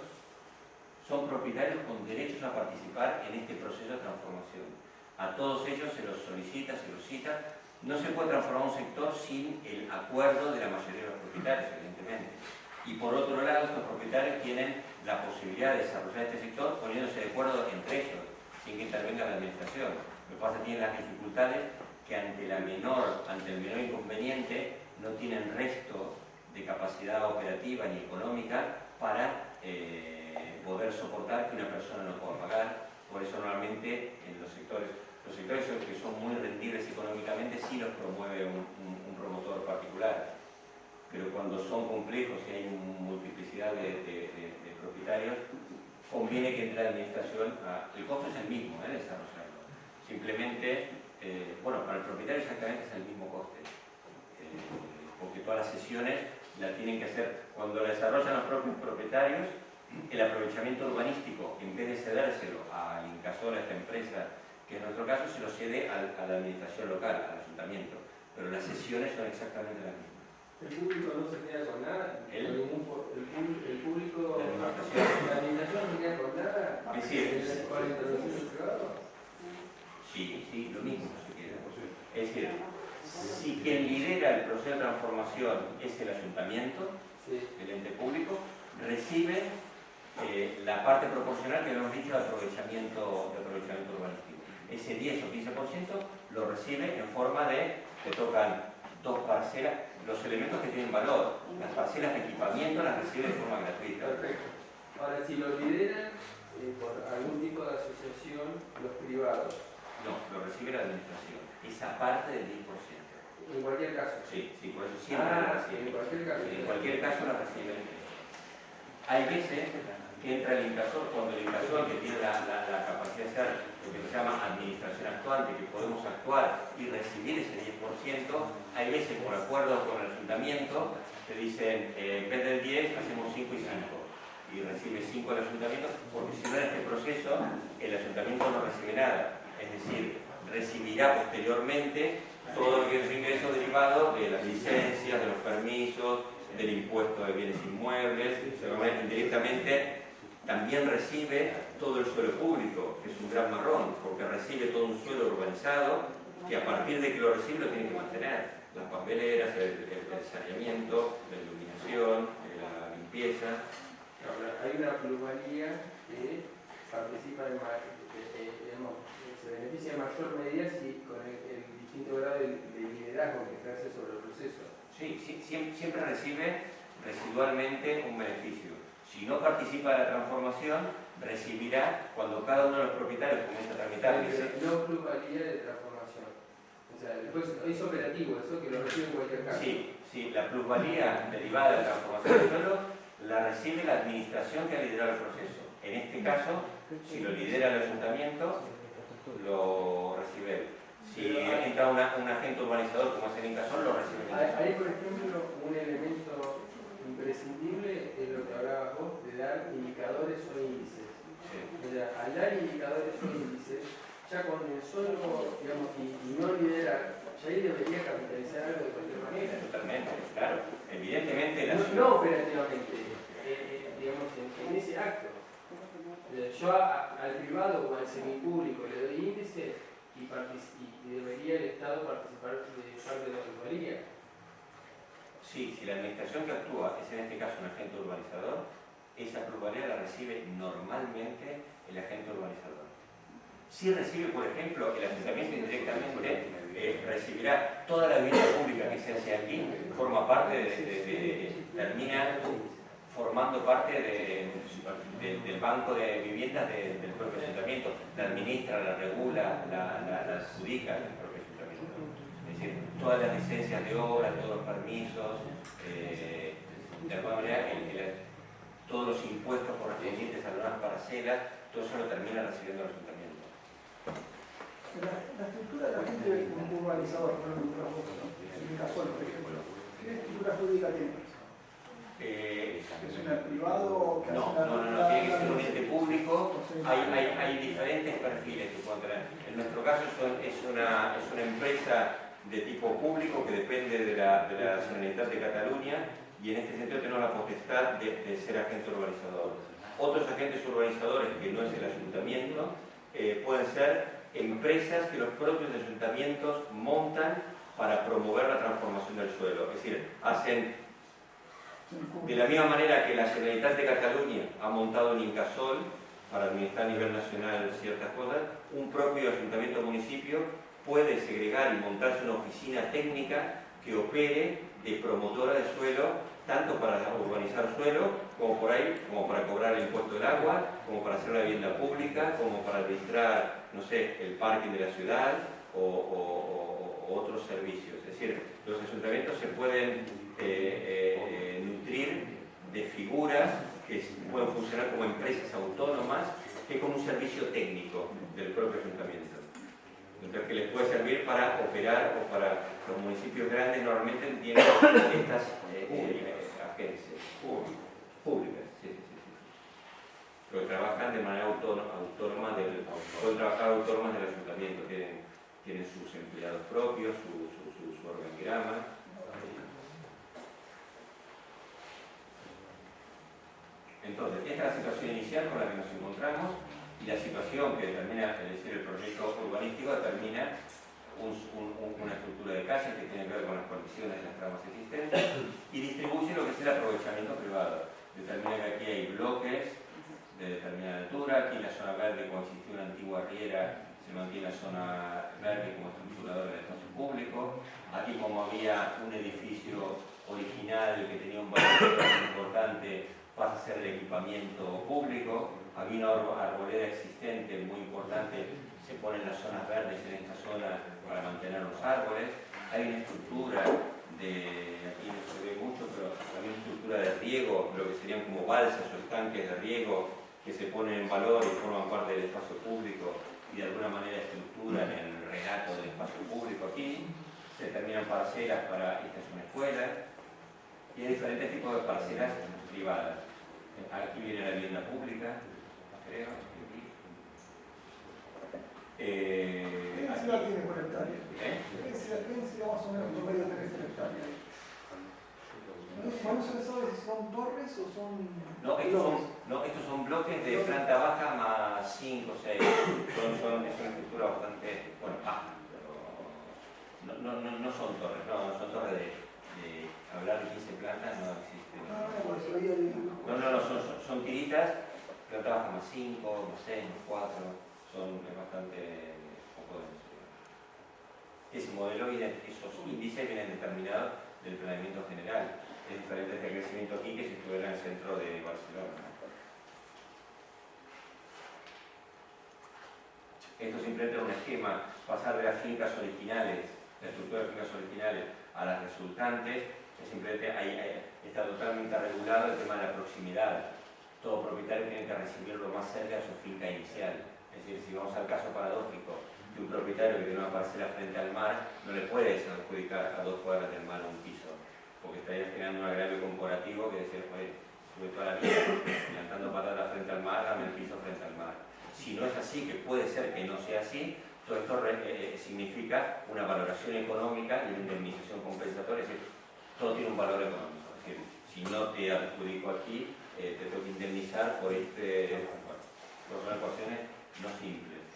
son propietarios con derechos a participar en este proceso de transformación. A todos ellos se los solicita, se los cita. No se puede transformar un sector sin el acuerdo de la mayoría de los propietarios, evidentemente. Y por otro lado, estos propietarios tienen la posibilidad de desarrollar este sector poniéndose de acuerdo entre ellos, sin que intervenga la administración. Lo que pasa es que tienen las dificultades que ante el menor inconveniente no tienen resto de capacidad operativa ni económica para poder soportar que una persona no pueda pagar. Por eso normalmente en los sectores que son muy rendibles económicamente sí los promueve un promotor particular. Pero cuando son complejos y hay multiplicidad de propietarios, conviene que entre la administración. El costo es el mismo, desarrollarlo. Simplemente, para el propietario exactamente es el mismo coste. Porque todas las sesiones la tienen que hacer cuando la desarrollan los propios propietarios. El aprovechamiento urbanístico, en vez de cedérselo al Incasol, a esta empresa, que en nuestro caso se lo cede a la administración local, al ayuntamiento, pero las sesiones son exactamente las mismas. El público no se queda con nada. El público, la administración no se queda con nada. Es decir, ¿Con la intervención del privado? sí, lo mismo se queda. Es decir, si quien lidera el proceso de transformación es el ayuntamiento, el ente público, recibe la parte proporcional que habíamos dicho de aprovechamiento urbanístico. Ese 10 o 15% lo recibe en forma de que tocan 2 parcelas, los elementos que tienen valor. Las parcelas de equipamiento las recibe de forma gratuita. Perfecto. Ahora, si lo lideran por algún tipo de asociación, los privados. No, lo recibe la administración. Esa parte del 10%. En cualquier caso. Sí, por eso siempre la reciben. En cualquier caso. En cualquier caso la reciben. Hay veces que entra el Incasol, cuando el Incasol, que tiene la capacidad de ser lo que se llama administración actuante, que podemos actuar y recibir ese 10%, hay veces por acuerdo con el ayuntamiento que dicen, en vez del 10 hacemos 5 y 5, y recibe 5 el ayuntamiento, porque si no en este proceso el ayuntamiento no recibe nada, es decir, recibirá posteriormente todo lo que es ingreso derivado de las licencias, de los permisos, del impuesto de bienes inmuebles, indirectamente también recibe todo el suelo público, que es un gran marrón, porque recibe todo un suelo urbanizado que a partir de que lo recibe lo tiene que mantener. Las papeleras, el saneamiento, la iluminación, la limpieza. Ahora, hay una plusvalía que participa se beneficia en mayor medida si con el distinto grado de liderazgo que ejerce sobre el proceso. Sí, siempre recibe residualmente un beneficio. Si no participa de la transformación, recibirá cuando cada uno de los propietarios comienza a tramitar. No plusvalía de transformación. O sea, después es operativo, eso que lo recibe en cualquier caso. Sí, la plusvalía derivada de la transformación del suelo la recibe la administración que ha liderado el proceso. En este caso, si lo lidera el ayuntamiento, lo recibe él. Si entra un agente urbanizador como es el Incasol, lo recibe él. Hay, por ejemplo, un elemento imprescindible es lo que hablabas vos, de dar indicadores o índices. Sí. O sea, al dar indicadores o índices, ya con el solo, digamos, y no liderar, ya ahí debería capitalizar algo de cualquier manera. Totalmente, claro. Evidentemente no operativamente, digamos, en ese acto. Yo al privado o al semipúblico le doy índices y debería el Estado participar de parte de la plusvalía. Sí, si la administración que actúa es en este caso un agente urbanizador, esa plusvalía la recibe normalmente el agente urbanizador. Si recibe, por ejemplo, el ayuntamiento indirectamente, recibirá toda la vivienda pública que se hace aquí, forma parte termina formando parte del banco de viviendas del propio ayuntamiento. La administra, la regula, la adjudica el propio ayuntamiento. Es decir, todas las licencias de obra, todos los permisos, de alguna manera todos los impuestos correspondientes a las parcelas, todo eso lo termina recibiendo el ayuntamiento. La estructura de la gente urbanizador, por ejemplo, en Incasol, por ejemplo, ¿qué estructura jurídica tiene? ¿Es un privado? No, tiene que ser un ente público hay diferentes perfiles que pueden tener. En nuestro caso es una empresa de tipo público que depende de la Generalitat de Cataluña y en este sentido tenemos la potestad de ser agente urbanizador. Otros agentes urbanizadores, que no es el ayuntamiento, pueden ser empresas que los propios ayuntamientos montan para promover la transformación del suelo. Es decir, hacen, de la misma manera que la Generalitat de Cataluña ha montado un Incasol para administrar a nivel nacional ciertas cosas, un propio ayuntamiento o municipio puede segregar y montarse una oficina técnica que opere de promotora de suelo, tanto para urbanizar suelo, como por ahí, como para cobrar el impuesto del agua, como para hacer una vivienda pública, como para administrar, no sé, el parking de la ciudad o otros servicios. Es decir, los ayuntamientos se pueden nutrir de figuras que pueden funcionar como empresas autónomas, que como un servicio técnico del propio ayuntamiento. Entonces, que les puede servir para operar, o para los municipios grandes normalmente tienen estas agencias públicas, pero trabajan de manera autónoma pueden trabajar autónomas del ayuntamiento, tienen sus empleados propios, su organigrama. Entonces, esta es la situación inicial con la que nos encontramos. Y la situación que determina, es decir, el proyecto urbanístico determina una estructura de calles que tiene que ver con las condiciones de las tramas existentes y distribuye lo que es el aprovechamiento privado. Determina que aquí hay bloques de determinada altura, aquí en la zona verde, cuando existía una antigua riera, se mantiene la zona verde como estructuradora del espacio público. Aquí, como había un edificio original que tenía un valor importante, pasa a ser el equipamiento público. Había una arboleda existente muy importante, se ponen las zonas verdes en esta zona para mantener los árboles. Hay una estructura aquí no se ve mucho, pero hay una estructura de riego, lo que serían como balsas o estanques de riego que se ponen en valor y forman parte del espacio público y de alguna manera estructuran el relato del espacio público aquí. Se determinan parcelas para, esta es una escuela, y hay diferentes tipos de parcelas privadas. Aquí viene la vivienda pública, creo. ¿Qué densidad tiene por hectárea? ¿Qué densidad más o menos promedio tenés por hectárea? ¿No se sabe si son torres o son...? No, estos son bloques de planta baja más 5 o 6. Es una estructura bastante, bueno, baja, pero no son torres, no son torres de hablar de 15 plantas, no existe. Son tiritas, planta baja más 5, más 6, más 4, es bastante poco denso. Ese modelo esos índices vienen determinados del planeamiento general. Es diferente este crecimiento aquí que si estuviera en el centro de Barcelona. Esto simplemente es un esquema, pasar de las fincas originales, la estructura de fincas originales a las resultantes, es simplemente está totalmente regulado el tema de la proximidad. Todo propietario tiene que recibirlo más cerca de su finca inicial. Es decir, si vamos al caso paradójico de un propietario que tiene una parcela frente al mar, no le puede adjudicar a 2 cuadras del mar un piso, porque estaría generando un agravio comparativo que decir, oye, estuve toda la vida plantando patatas frente al mar, dame el piso frente al mar. Si no es así, que puede ser que no sea así, todo esto significa una valoración económica y una indemnización compensatoria, es decir, todo tiene un valor económico. Es decir, si no te adjudico aquí, te tengo que indemnizar por por son ecuaciones no simples.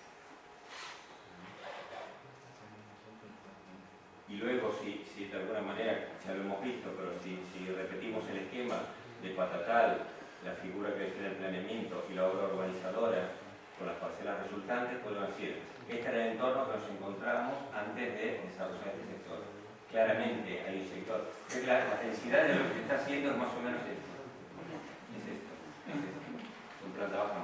Y luego, si de alguna manera, ya lo hemos visto, pero si repetimos el esquema de Patatal, la figura que define el planeamiento y la obra urbanizadora con las parcelas resultantes, podemos decir, este era el entorno que nos encontramos antes de desarrollar este sector. Claramente hay un sector, la densidad de lo que se está haciendo es más o menos esto. Es esto. Con planta baja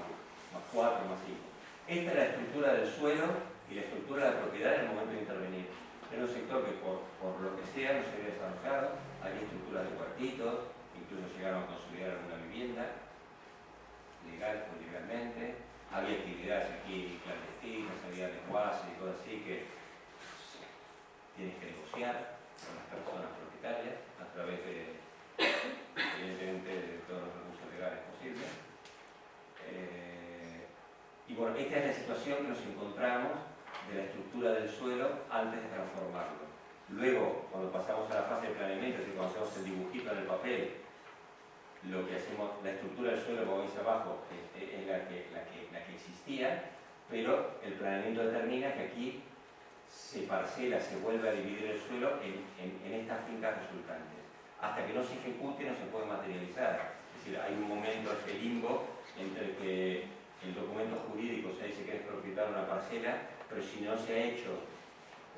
más 4, más 5. Esta es la estructura del suelo y la estructura de la propiedad en el momento de intervenir. Era un sector que por lo que sea no se había desarrollado, había estructuras de cuartitos, incluso llegaron a consolidar alguna vivienda, legal o ilegalmente, había actividades aquí clandestinas, había desguaces y cosas así que tienes que negociar con las personas propietarias a través de, evidentemente, de todos los recursos legales posibles. bueno, esta es la situación que nos encontramos de la estructura del suelo antes de transformarlo. Luego, cuando pasamos a la fase de planeamiento, es decir, cuando hacemos el dibujito en el papel, lo que hacemos, la estructura del suelo, como veis abajo, es la que existía, pero el planeamiento determina que aquí se parcela, se vuelve a dividir el suelo en estas fincas resultantes. Hasta que no se ejecute no se puede materializar. Es decir, hay un momento, este limbo, entre que el documento jurídico se dice que es propietario de una parcela, pero si no se ha hecho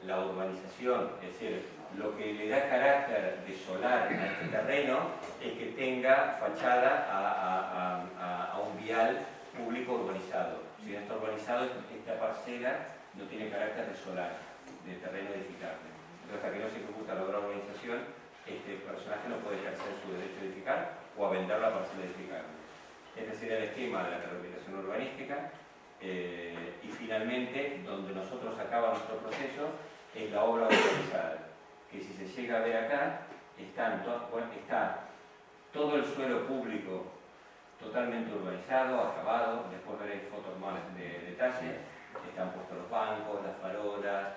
la urbanización, es decir, lo que le da carácter de solar a este terreno es que tenga fachada a un vial público urbanizado. Si no está urbanizado, esta parcela no tiene carácter de solar, de terreno edificable. Entonces, hasta que no se ejecuta la obra de urbanización, este personaje no puede ejercer su derecho a edificar o a vender la parcela edificable. Este sería el esquema de la rehabilitación urbanística. Y finalmente, donde nosotros acaba nuestro proceso, es la obra urbanizada, que si se llega a ver acá, está todo el suelo público totalmente urbanizado, acabado, después veréis fotos más de detalle, están puestos los bancos, las farolas,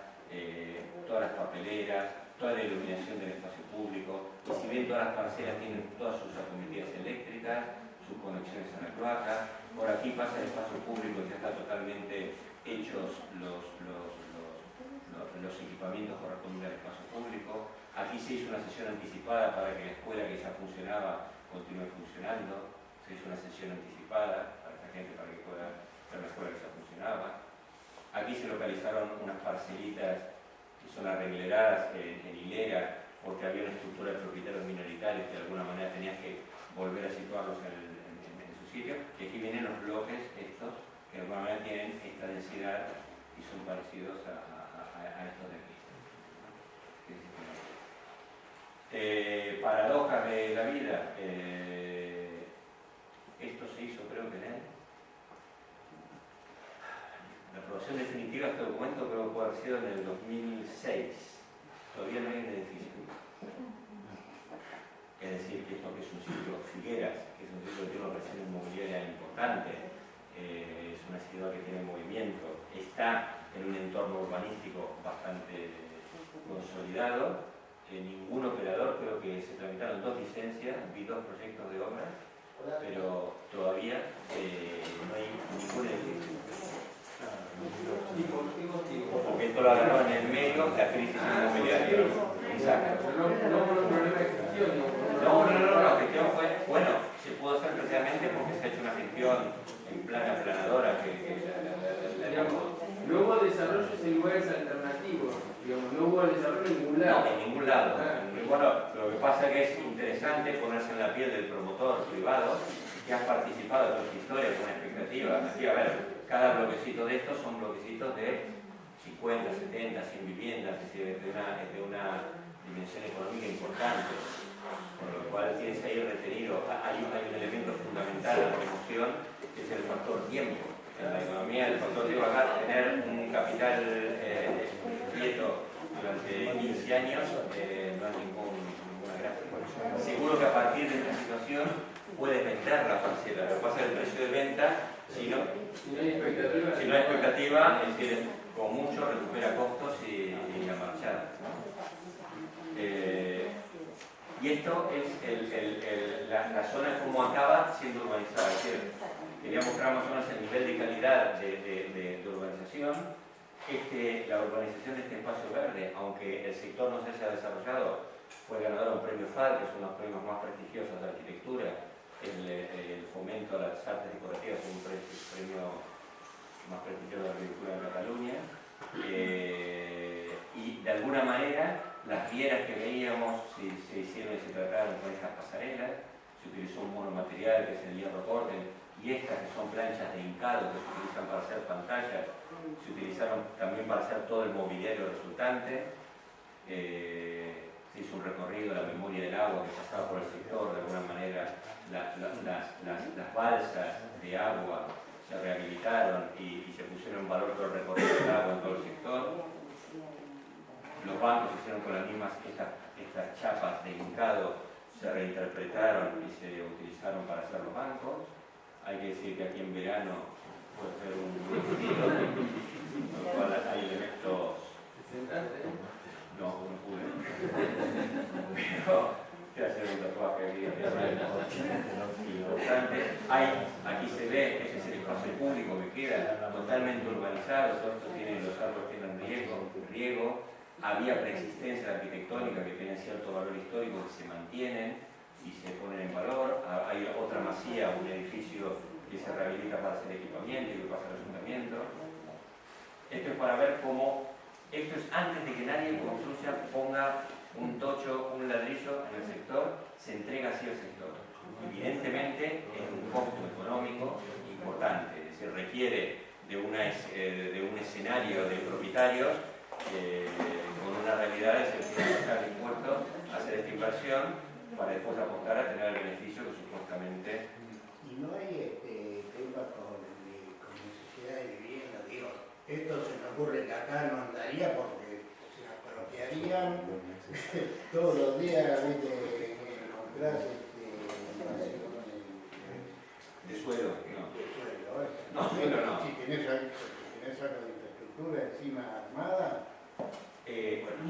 todas las papeleras, toda la iluminación del espacio público, y si bien todas las parcelas tienen todas sus acometidas eléctricas, sus conexiones a la cloaca, por aquí pasa el espacio público, ya está totalmente hechos los equipamientos correspondientes al espacio público. Aquí se hizo una sesión anticipada para que la escuela que ya funcionaba continúe funcionando, se hizo una sesión anticipada para esta gente, para que pueda ver la escuela que ya funcionaba. Aquí se localizaron unas parcelitas que son arregleradas en hilera, porque había una estructura de propietarios minoritarios que de alguna manera tenías que volver a situarlos en su sitio. Y aquí vienen los bloques estos, que de alguna manera tienen esta densidad y son parecidos a estos de aquí. Paradojas de la vida. Esto se hizo, creo que la aprobación definitiva de este documento creo que puede haber sido en el 2006. Todavía no hay un edificio. Es decir, que esto que es un sitio Figueras, que es un sitio que tiene una presión inmobiliaria importante, es una ciudad que tiene movimiento, está en un entorno urbanístico bastante consolidado. Ningún operador, creo que se tramitaron 2 licencias, vi 2 proyectos de obras, pero todavía no hay ningún edificio. Porque esto lo agarró en el medio la crisis inmobiliaria. Exacto. No, la gestión fue, bueno, se pudo hacer precisamente porque se ha hecho una gestión en plan aplanadora no hubo desarrollos en lugares alternativos, digamos, no hubo desarrollo en ningún lado. No, en ningún lado. Bueno, lo que pasa es que es interesante ponerse en la piel del promotor privado que ha participado de toda esta historia con expectativa. Así, a ver, cada bloquecito de estos son bloquecitos de 50, 70, 100 viviendas, es decir, de una dimensión económica importante, por lo cual tienes ahí retenido. Hay un elemento fundamental de la promoción que es el factor tiempo. En la economía el factor tiempo acá, tener un capital quieto durante 15 años no es ninguna gracia. Seguro que a partir de esta situación puedes vender la parcela, lo que pasa es el precio de venta, si no hay expectativa, es decir, con mucho recupera costos y la marchada. Y esto es la zona como acaba siendo urbanizada. Es decir, quería mostrar más o menos el nivel de calidad de urbanización. La urbanización de este espacio verde, aunque el sector no se haya desarrollado, fue ganador de un premio FAD, que es uno de los premios más prestigiosos de arquitectura. El fomento a las artes decorativas es un premio más prestigioso de arquitectura en Cataluña. Y de alguna manera las vieras que veíamos se hicieron y se trataron con estas pasarelas, se utilizó un monomaterial que es el hierro corte, y estas que son planchas de hincado que se utilizan para hacer pantallas, se utilizaron también para hacer todo el mobiliario resultante. Se hizo un recorrido de la memoria del agua que pasaba por el sector, de alguna manera las balsas de agua se rehabilitaron y se pusieron en valor todo el recorrido del agua en todo el sector. Los bancos se hicieron con las mismas, estas chapas de hincado se reinterpretaron y se utilizaron para hacer los bancos. Hay que decir que aquí en verano puede ser un estilo, con lo cual hay elementos. No, no pude. Pero te hacer un tatuaje aquí. Importante. Aquí se ve, este es el espacio público que queda totalmente urbanizado, todo esto tiene, los árboles tienen riego, había preexistencia arquitectónica que tiene cierto valor histórico que se mantienen y se ponen en valor. Hay otra masía, un edificio que se rehabilita para hacer equipamiento y que pasa al ayuntamiento. Esto es para ver cómo, esto es antes de que nadie construya, ponga un tocho, un ladrillo en el sector, se entrega así al sector. Evidentemente es un costo económico importante, es decir, requiere de un escenario de propietarios con una realidad de ser que estar dispuestos a hacer esta inversión para después apostar a tener el beneficio que supuestamente. Y no hay tema con necesidad de vivienda, digo, esto se me ocurre que acá no andaría porque se apropiarían todos los días, viste, comprar De suelo, no. de suelo, No, suelo no. Si tenés algo de infraestructura encima armada,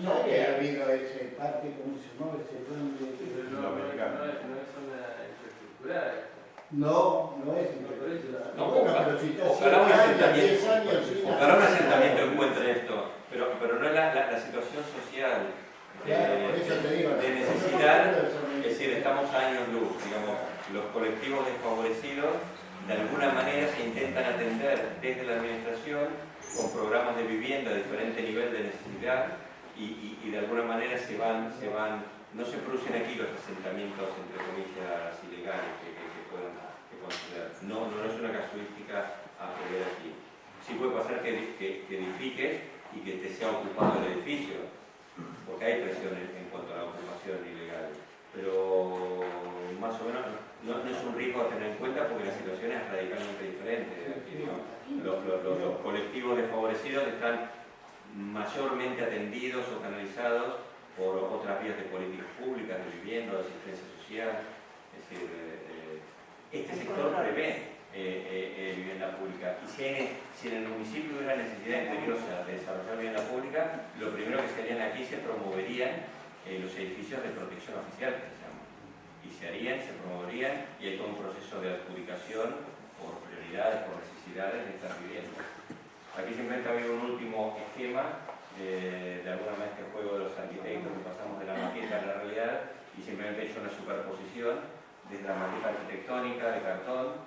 no que ha habido ese parque, ¿cómo se llama? Ese plan de... No es una infraestructura. No es infraestructura. No, Bueno, pero si te ojalá un asentamiento, 10 años, sí, ojalá un asentamiento encuentre esto, pero no es la situación social claro, por eso te digo, de necesidad, es decir, estamos a años luz, digamos, los colectivos desfavorecidos de alguna manera se intentan atender desde la administración con programas de vivienda de diferente nivel de necesidad y de alguna manera no se producen aquí los asentamientos entre comillas ilegales que puedan considerar. No es una casuística a ver aquí. Sí puede pasar que edifiques y que te sea ocupado el edificio, porque hay presión en cuanto a la ocupación ilegal, pero más o menos no es un riesgo a tener en cuenta porque la situación es radicalmente diferente. Aquí, ¿no? Los colectivos desfavorecidos están mayormente atendidos o canalizados por otras vías de políticas públicas, de vivienda, de asistencia social. Es decir, este sector prevé vivienda pública. Y si en el municipio hubiera necesidad imperiosa de desarrollar vivienda pública, lo primero que se harían aquí se promoverían los edificios de protección oficial, que se llaman. Y se promoverían, y hay todo un proceso de adjudicación por prioridades, por necesidades de estas viviendas. Aquí simplemente ha habido un último esquema de alguna manera este juego de los arquitectos que pasamos de la maqueta a la realidad y simplemente he hecho una superposición desde la maqueta arquitectónica de cartón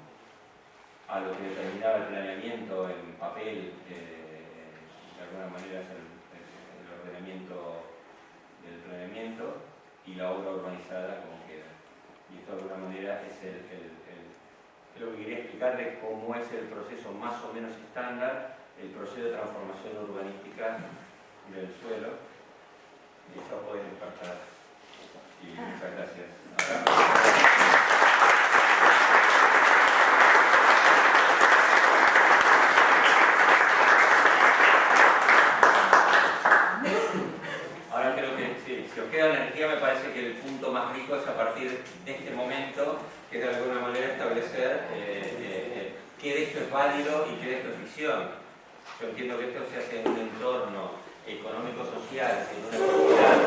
a lo que determinaba el planeamiento en papel, de alguna manera es el ordenamiento del planeamiento y la obra urbanizada como queda. Y esto de alguna manera es lo que quería explicarles cómo es el proceso más o menos estándar, el proceso de transformación urbanística del suelo. Y eso puede despertar. Y muchas gracias. Ahora creo que sí, si os queda energía me parece que el punto más rico es a partir de este momento, que de alguna manera establecer qué de esto es válido y qué de esto es ficción. Yo entiendo que esto se hace en un entorno económico-social, en una sociedad